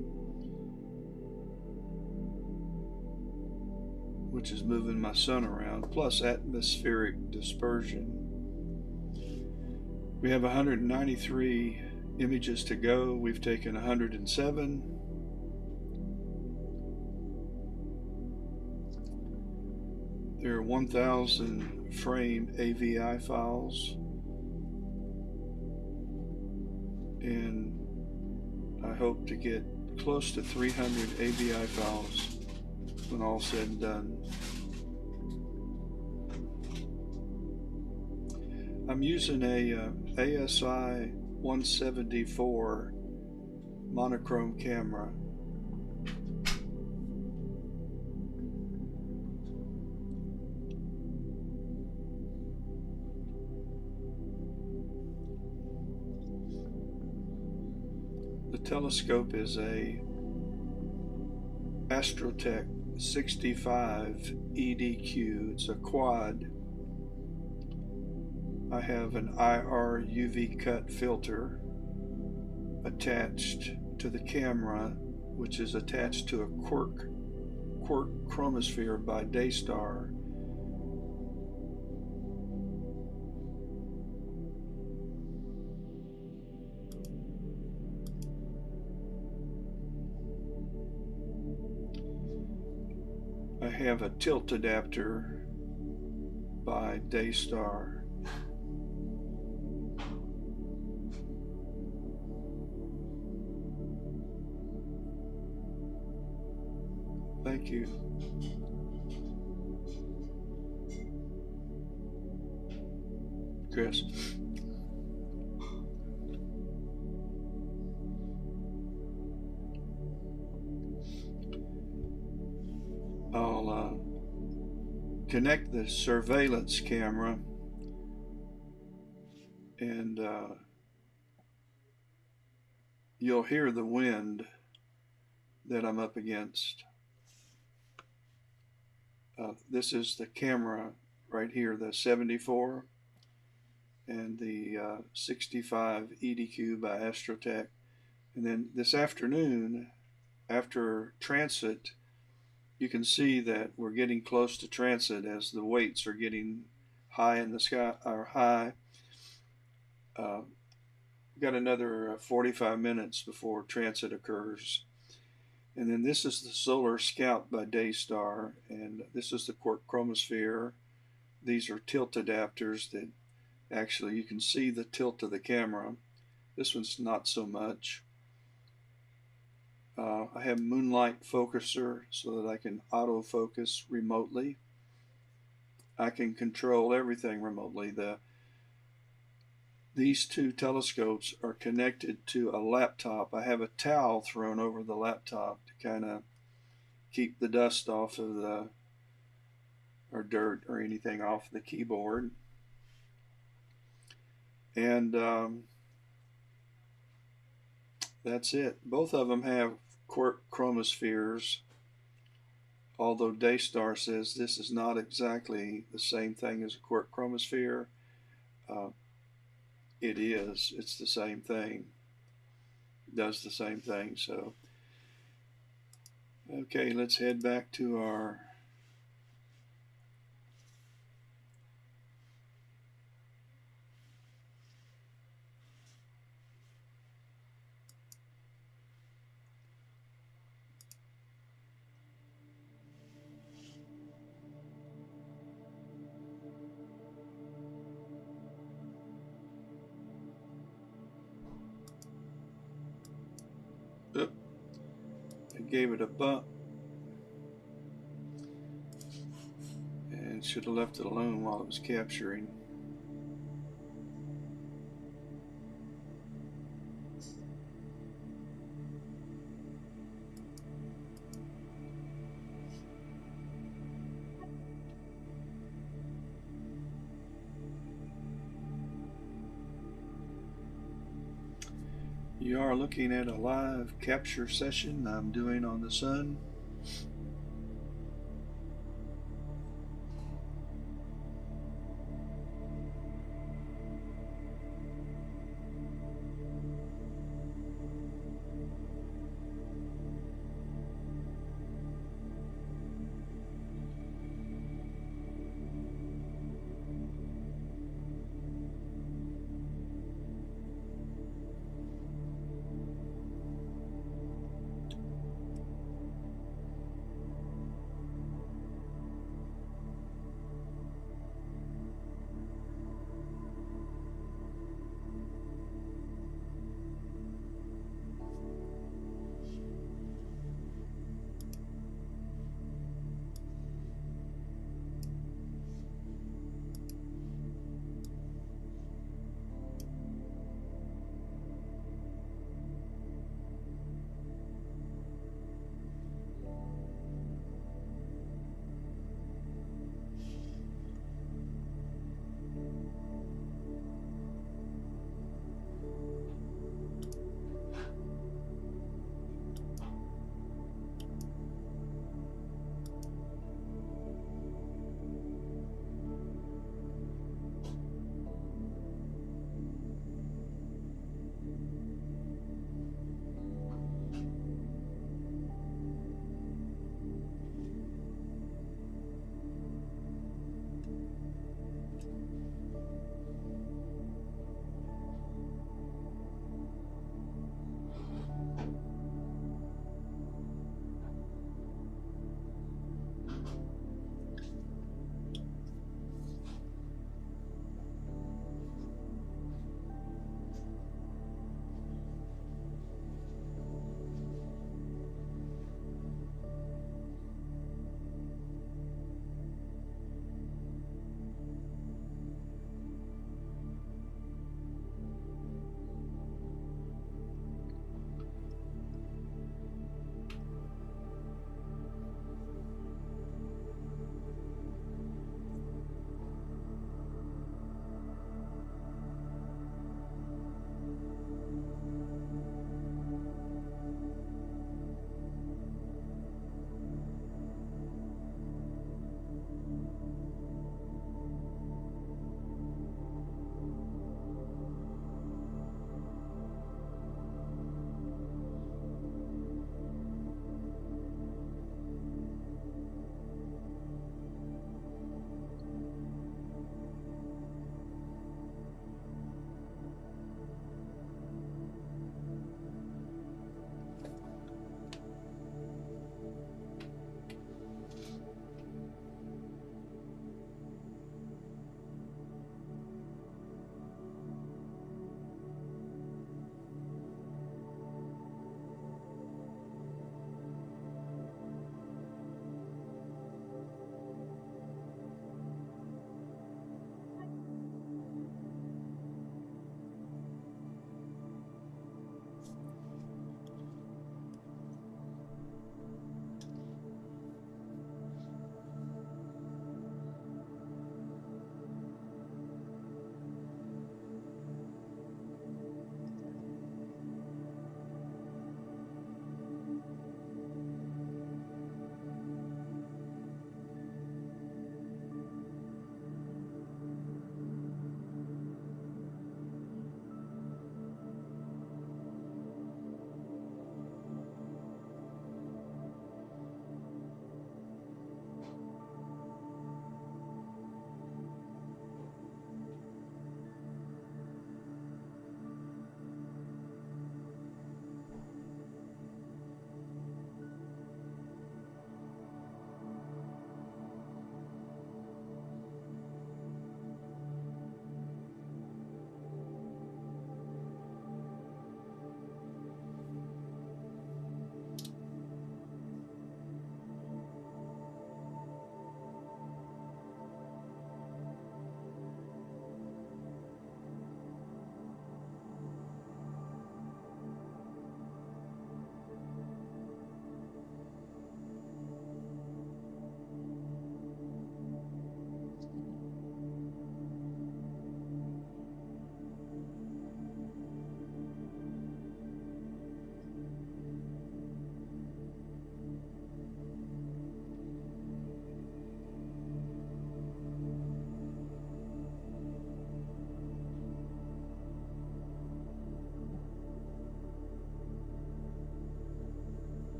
which is moving my sun around, plus atmospheric dispersion. We have 193 images to go. We've taken 107. There are 1,000 frame AVI files, and I hope to get close to 300 AVI files when all said and done. I'm using a ASI 174 monochrome camera. The telescope is a Astrotech 65 EDQ. It's a quad. I have an IR UV cut filter attached to the camera, which is attached to a quark chromosphere by Daystar. I have a tilt adapter by Daystar. Thank you. Chris. I'll connect the surveillance camera, and you'll hear the wind that I'm up against. This is the camera right here, the 74 and the 65 EDQ by Astrotech. And then this afternoon, after transit, you can see that we're getting close to transit as the weights are getting high in the sky, or high. We've got another 45 minutes before transit occurs. And then this is the Solar Scout by Daystar, and this is the quark chromosphere. These are tilt adapters that actually you can see the tilt of the camera. This one's not so much. I have Moonlight Focuser so that I can autofocus remotely. I can control everything remotely. These two telescopes are connected to a laptop. I have a towel thrown over the laptop to kind of keep the dust off of or dirt or anything off the keyboard. And that's it. Both of them have quark chromospheres, although Daystar says this is not exactly the same thing as a quark chromosphere. It is. It's the same thing. It does the same thing. So, okay, let's head back to our I gave it a bump and should have left it alone while it was capturing. You are looking at a live capture session I'm doing on the sun.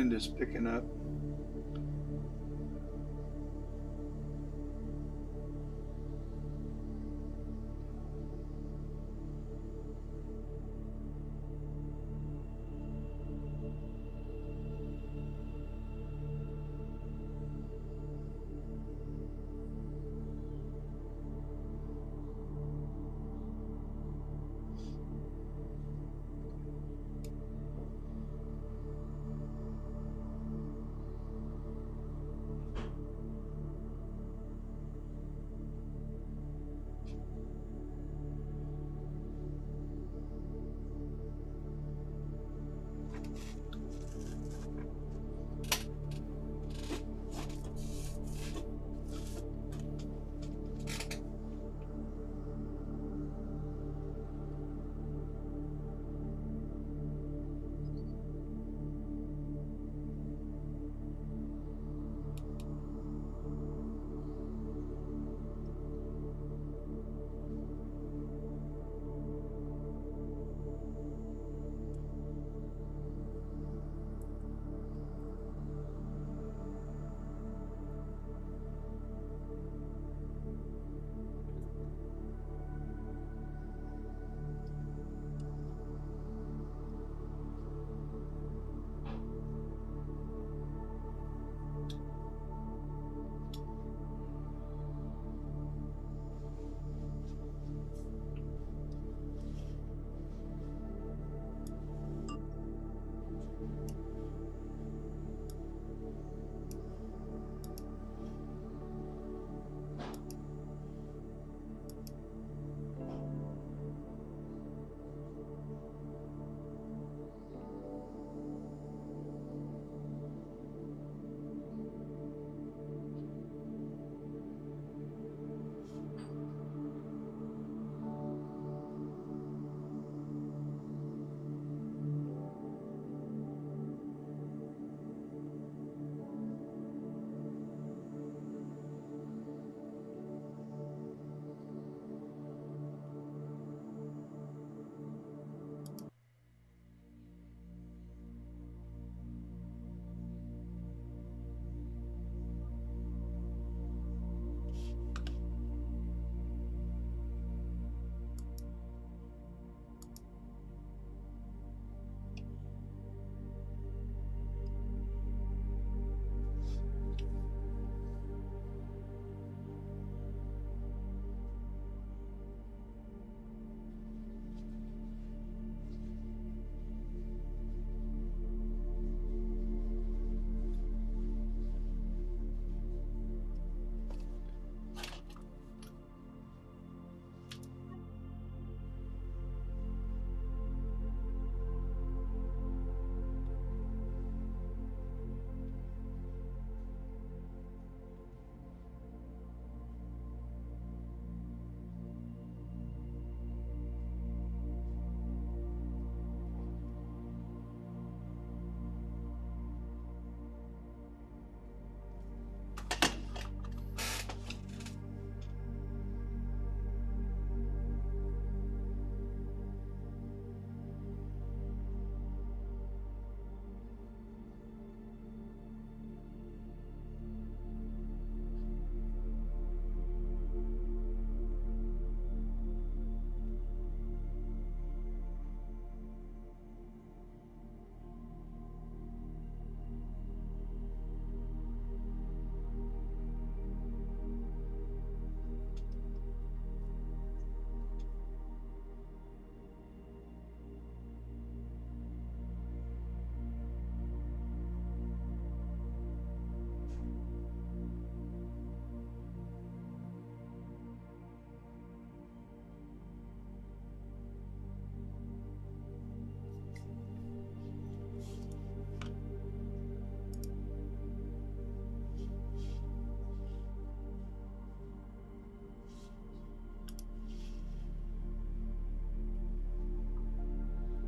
wind is picking up.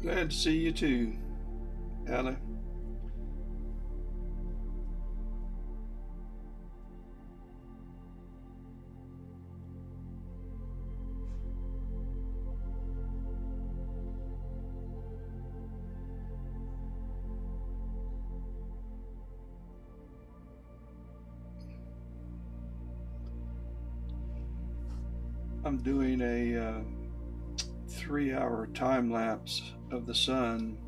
Glad to see you too, Allie. I'm doing a 3-hour time lapse of the sun,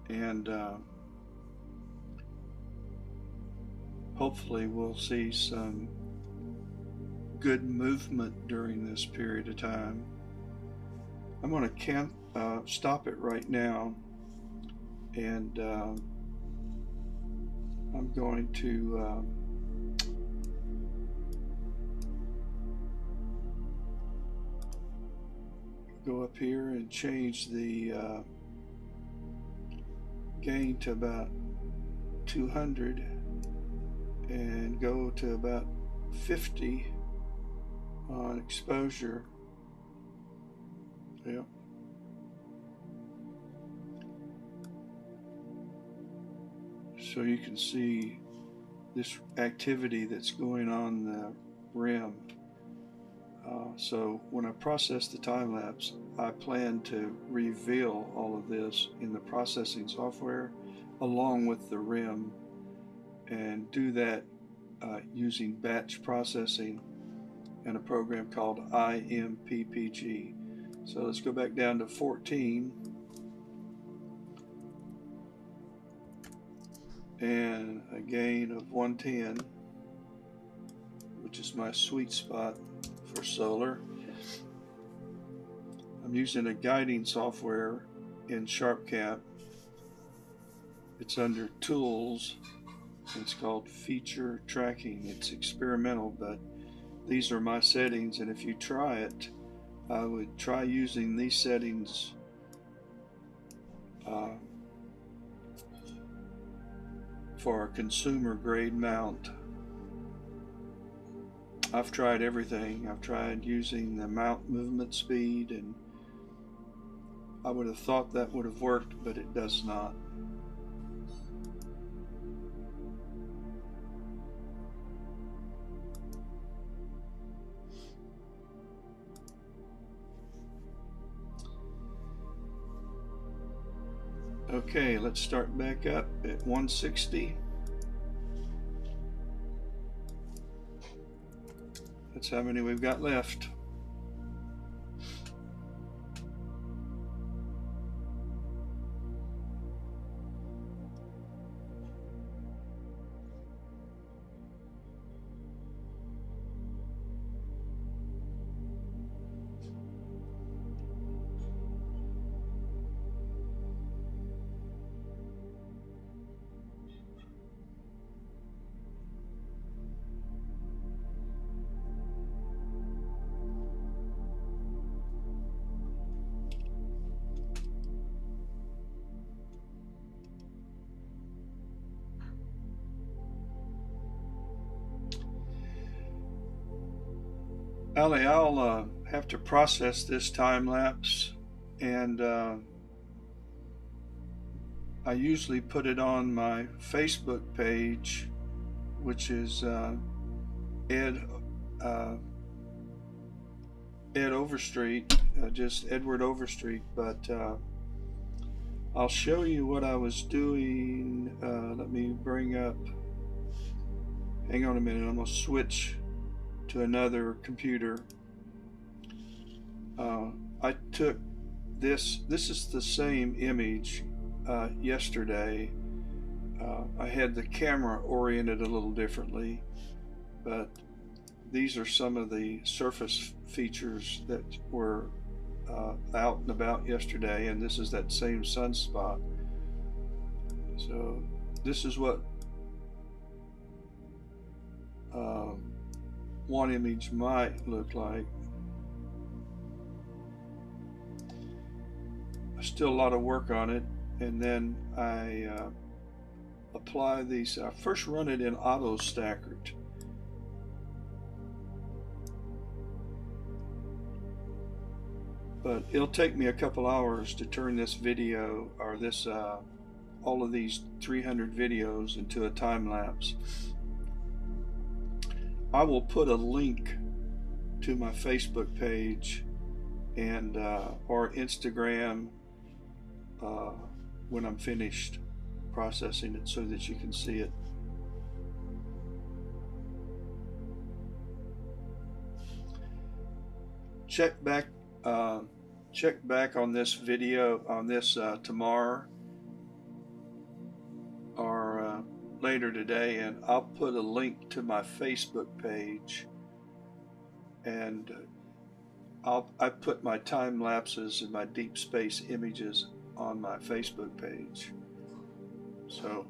and hopefully we'll see some good movement during this period of time. I'm going to stop it right now, and I'm going to go up here and change the gain to about 200 and go to about 50 on exposure. Yep. So you can see this activity that's going on the rim. So when I process the time lapse, I plan to reveal all of this in the processing software along with the rim, and do that using batch processing and a program called IMPPG. So let's go back down to 14 and a gain of 110, which is my sweet spot for solar. I'm using a guiding software in SharpCap. It's under Tools. It's called Feature Tracking. It's experimental, but these are my settings, and if you try it, I would try using these settings for a consumer grade mount. I've tried everything. I've tried using the mount movement speed, and I would have thought that would have worked, but it does not. Okay, let's start back up at 160. That's how many we've got left. Ali, I'll have to process this time lapse, and I usually put it on my Facebook page, which is Ed Overstreet, just Edward Overstreet, but I'll show you what I was doing. Let me bring up, hang on a minute, I'm going to switch to another computer. I took this is the same image yesterday. I had the camera oriented a little differently, but these are some of the surface features that were out and about yesterday, and this is that same sunspot. So this is what one image might look like. Still a lot of work on it, and then I apply these. I first run it in auto staggered, but it'll take me a couple hours to turn this video, or this all of these 300 videos into a time lapse. I will put a link to my Facebook page and or Instagram when I'm finished processing it, so that you can see it. check back uh, check back on this video on this tomorrow or later today, and I'll put a link to my Facebook page, and I put my time lapses and my deep space images on my Facebook page. So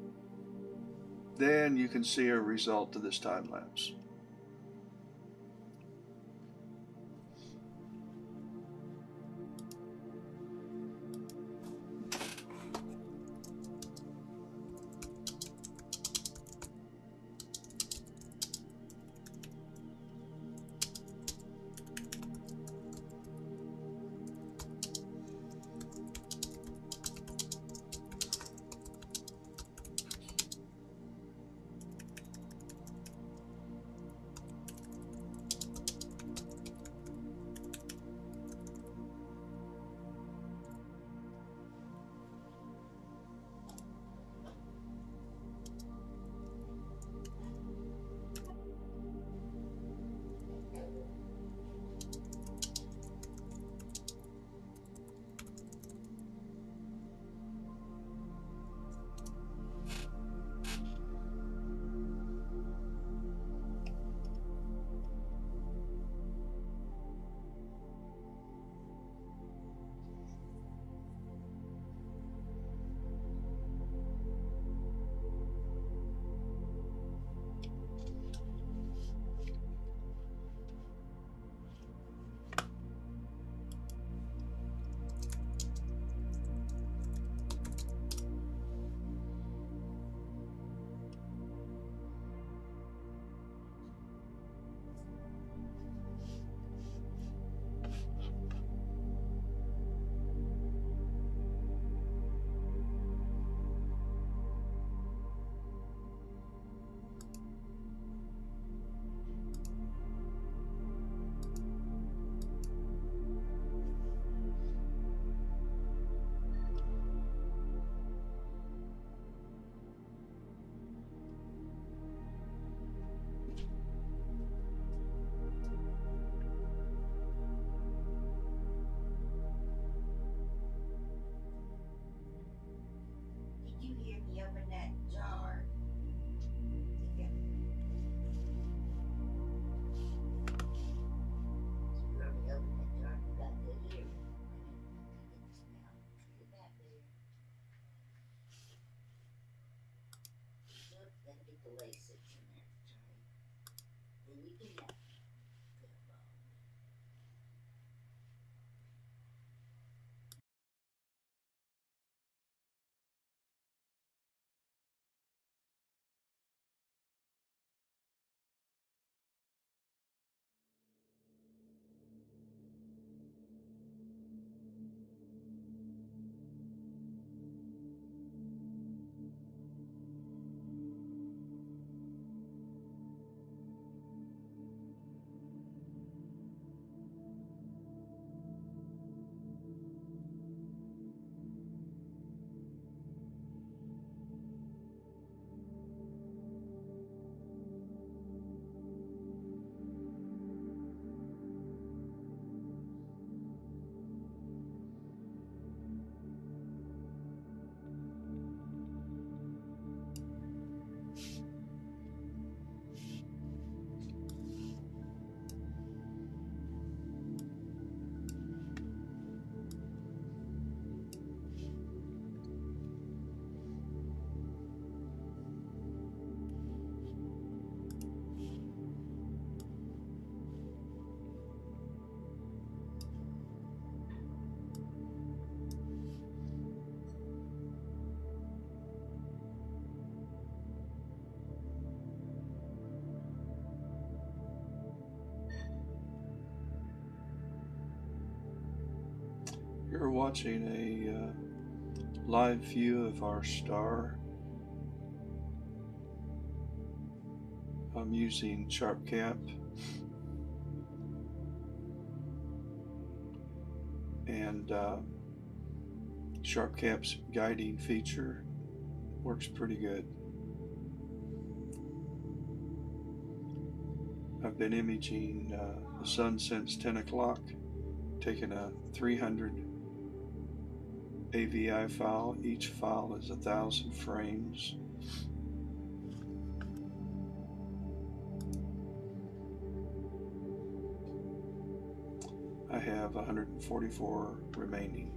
then you can see a result of this time lapse. Did you hear me open that jar? Yeah. You heard me open that jar. You got to hear it. Get that there. Look, then get the laces in there tight. Then you can have good bone. You're watching a live view of our star. I'm using SharpCamp, and SharpCamp's guiding feature works pretty good. I've been imaging the sun since 10 o'clock. taking a 300 AVI file. Each file is 1,000 frames. I have 144 remaining.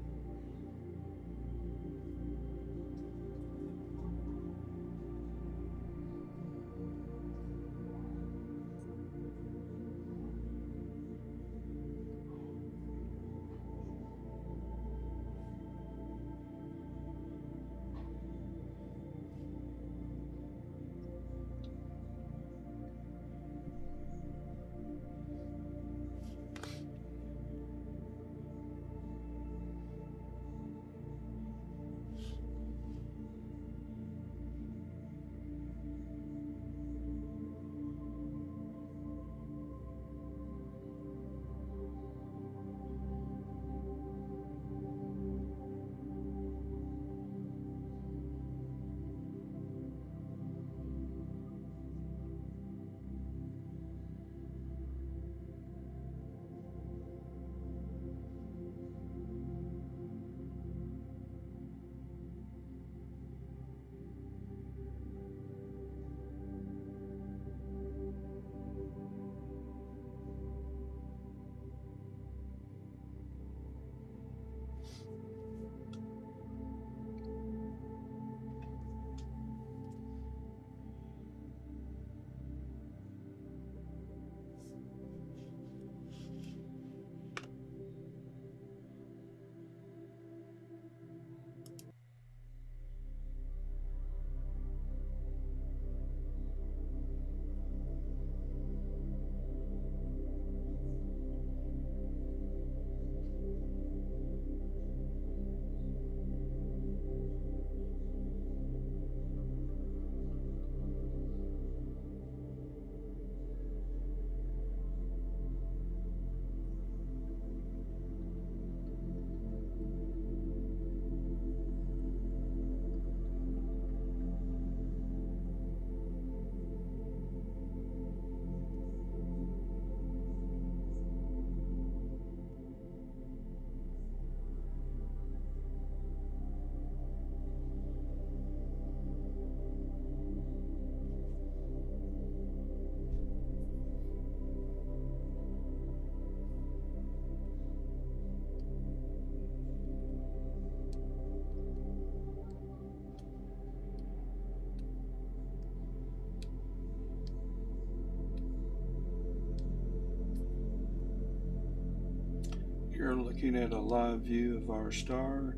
You're looking at a live view of our star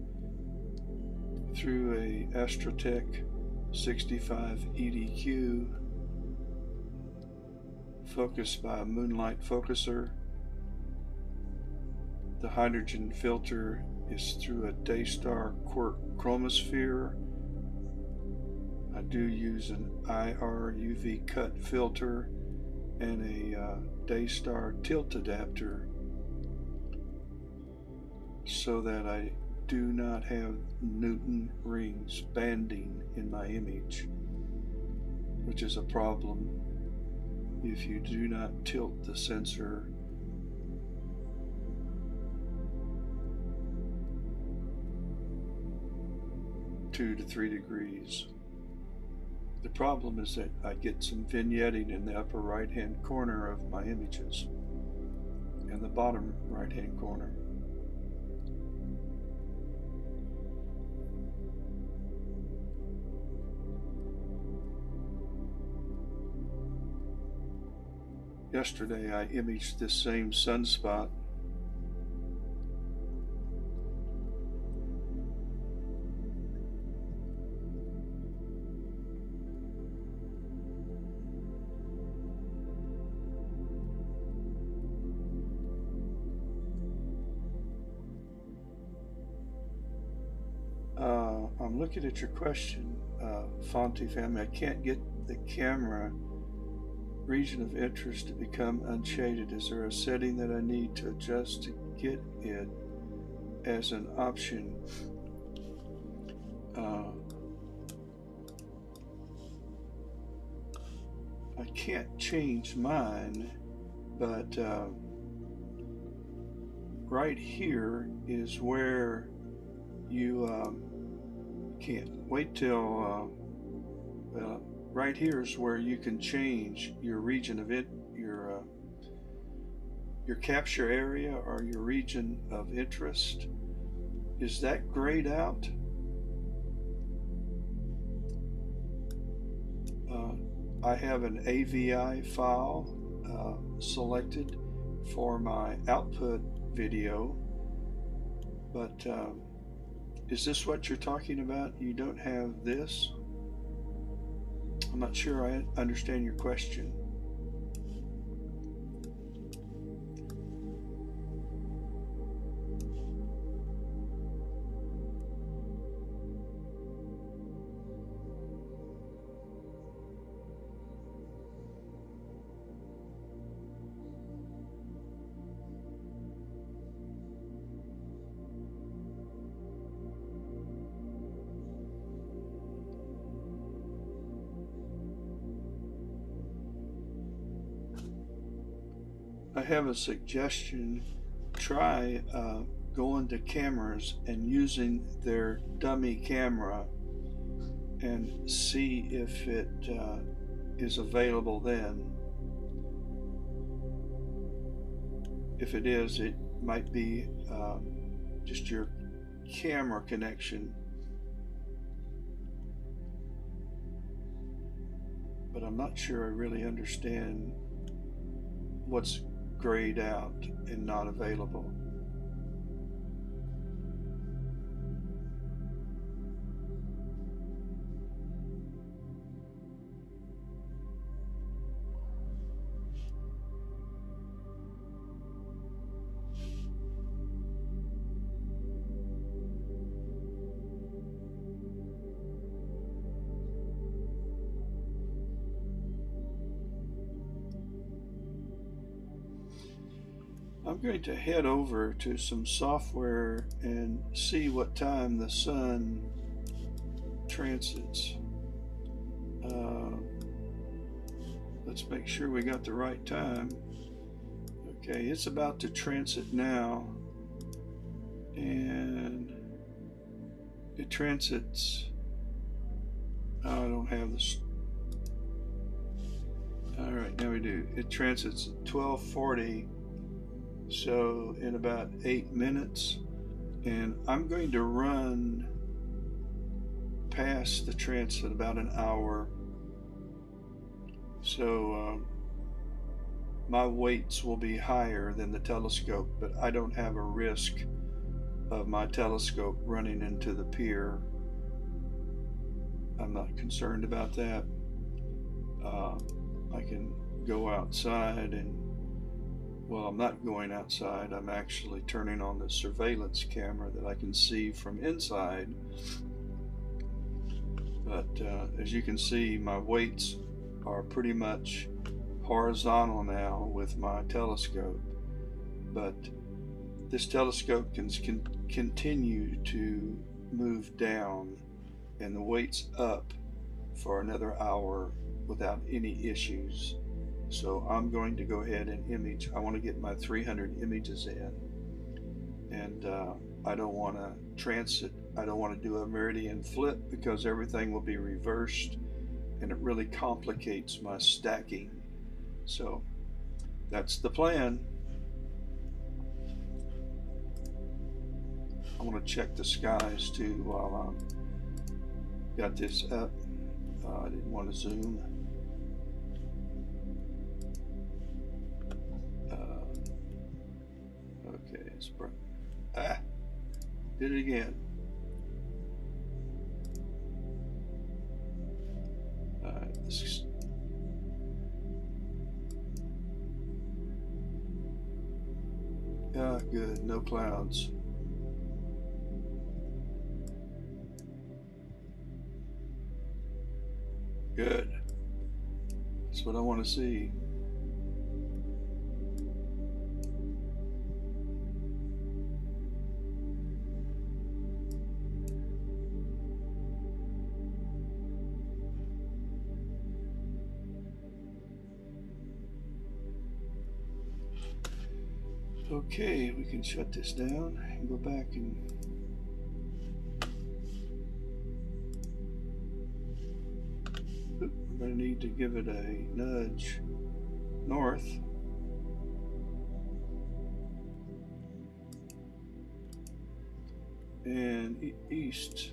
through a Astrotech 65 EDQ focused by a moonlight focuser. The hydrogen filter is through a Daystar quark chromosphere. I do use an IR UV cut filter and a Daystar tilt adapter so that I do not have Newton rings banding in my image, which is a problem if you do not tilt the sensor two to 3 degrees. The problem is that I get some vignetting in the upper right hand corner of my images and the bottom right hand corner. Yesterday I imaged this same sunspot I'm looking at your question, Fonte family. I can't get the camera region of interest to become unshaded. Is there a setting that I need to adjust to get it as an option? I can't change mine, but right here is where you can't wait till well, right here is where you can change your region of it, your capture area or your region of interest. Is that grayed out? Uh, I have an AVI file selected for my output video, but is this what you're talking about? You don't have this? I'm not sure I understand your question. I have a suggestion. Try going to cameras and using their dummy camera and see if it is available then. If it is, it might be just your camera connection. But I'm not sure I really understand what's grayed out and not available. I'm going to head over to some software and see what time the sun transits. Let's make sure we got the right time. Okay, it's about to transit now, and it transits. I don't have this. All right, now we do. It transits at 12:40. So in about 8 minutes, and I'm going to run past the transit about an hour. So my weights will be higher than the telescope, but I don't have a risk of my telescope running into the pier. I'm not concerned about that. I can go outside and, well, I'm not going outside. I'm actually turning on the surveillance camera that I can see from inside. But as you can see, my weights are pretty much horizontal now with my telescope. But this telescope can continue to move down and the weight's up for another hour without any issues. So I'm going to go ahead and image. I want to get my 300 images in, and I don't want to transit. I don't want to do a meridian flip because everything will be reversed and it really complicates my stacking. So that's the plan. I want to check the skies too while I'm got this up. I didn't want to zoom. Okay, it's bright. Did it again. This good. No clouds. Good. That's what I want to see. Okay, we can shut this down and go back and we're going to need to give it a nudge north. And east.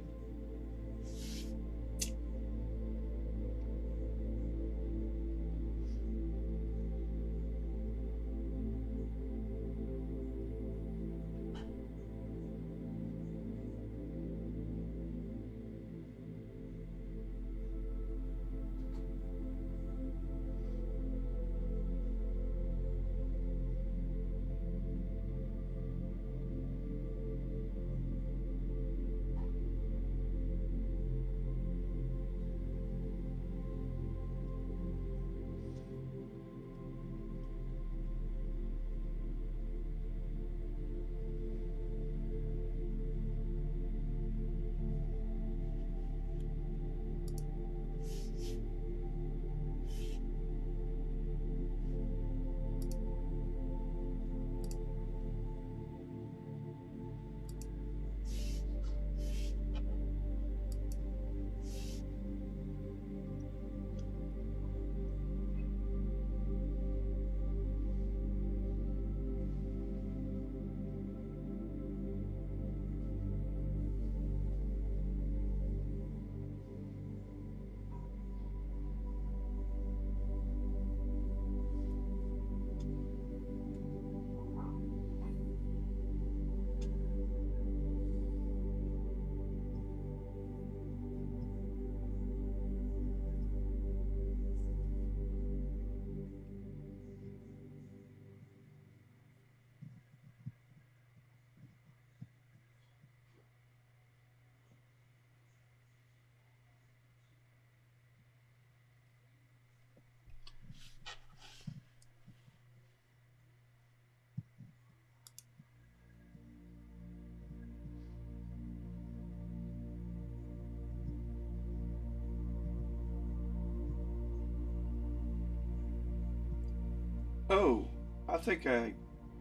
Oh, I think I,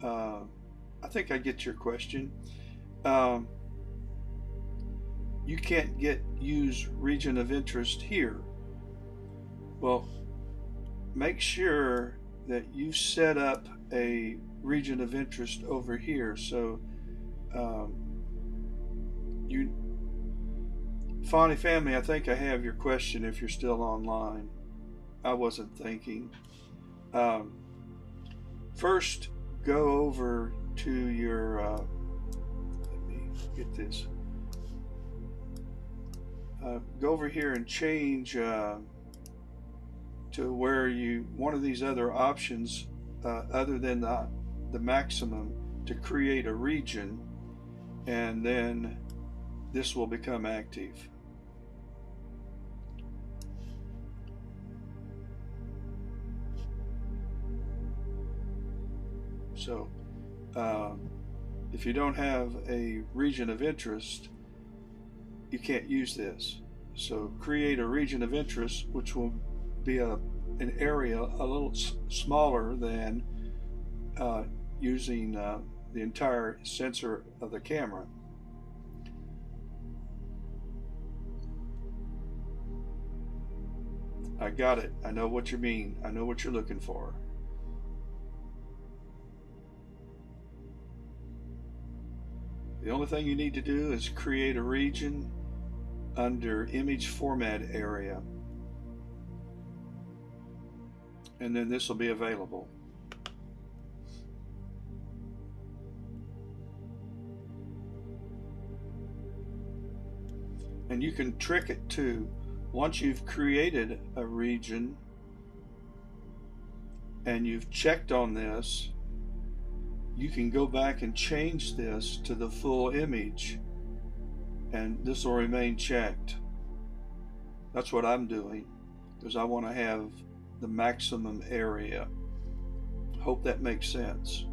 uh, I think I get your question. Um, you can't use region of interest here. Well, make sure that you set up a region of interest over here. So um, you, Fonny family, I think I have your question. If you're still online, I wasn't thinking. Um, First, go over to your. Let me get this. Go over here and change to where you one of these other options, other than the maximum, to create a region, and then this will become active. So, if you don't have a region of interest, you can't use this. So create a region of interest, which will be an area a little smaller than uh, using the entire sensor of the camera. I got it. I know what you mean. I know what you're looking for. The only thing you need to do is create a region under image format area, and then this will be available. And you can trick it too. Once you've created a region and you've checked on this, you can go back and change this to the full image, and this will remain checked. That's what I'm doing, because I want to have the maximum area. Hope that makes sense.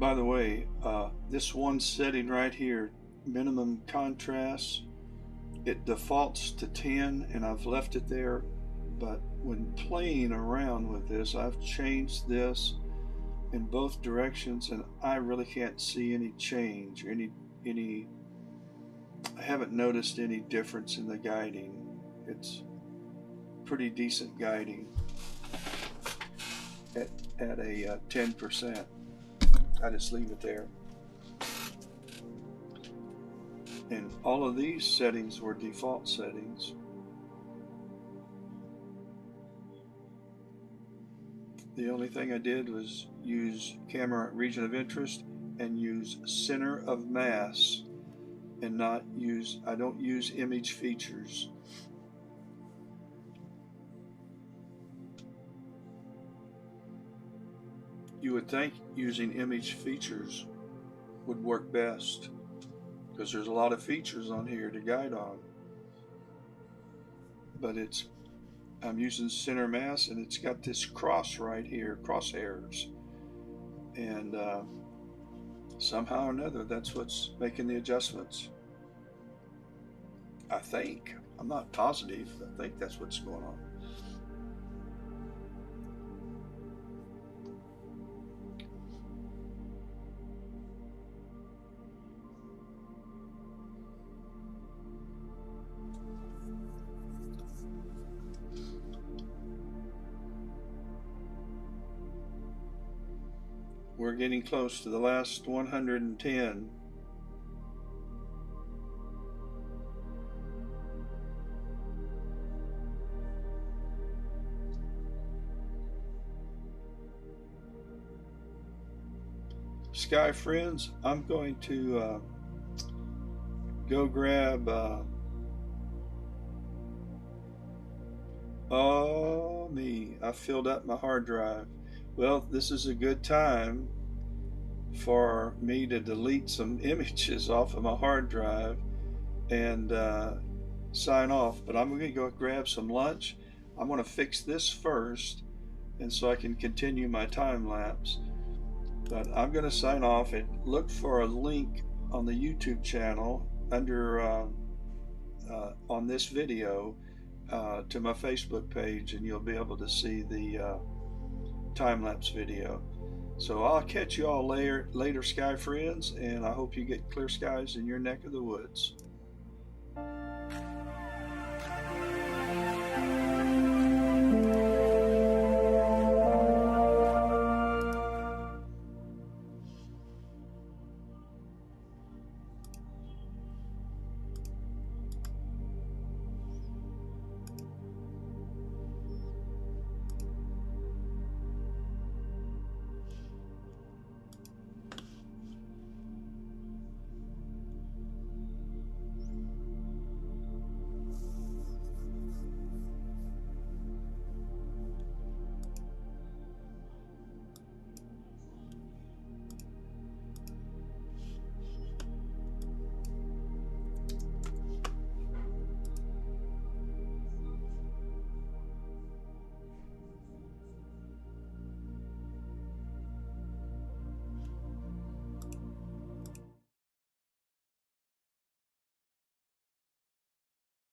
By the way, this one setting right here, minimum contrast, it defaults to 10 and I've left it there, but when playing around with this, I've changed this in both directions and I really can't see any change, any I haven't noticed any difference in the guiding. It's pretty decent guiding at, at a 10%. I just leave it there. And all of these settings were default settings. The only thing I did was use camera region of interest and use center of mass and I don't use image features. You would think using image features would work best because there's a lot of features on here to guide on. But I'm using center mass and it's got this cross right here, crosshairs. And somehow or another, that's what's making the adjustments. I think. I'm not positive. I think that's what's going on. We're getting close to the last 110. Sky friends, I'm going to go grab oh me, I filled up my hard drive. Well, this is a good time for me to delete some images off of my hard drive and sign off, but I'm going to go grab some lunch. I'm going to fix this first and so I can continue my time lapse. But I'm going to sign off and look for a link on the YouTube channel under on this video to my Facebook page, and you'll be able to see the time-lapse video. So I'll catch you all later, sky friends, and I hope you get clear skies in your neck of the woods.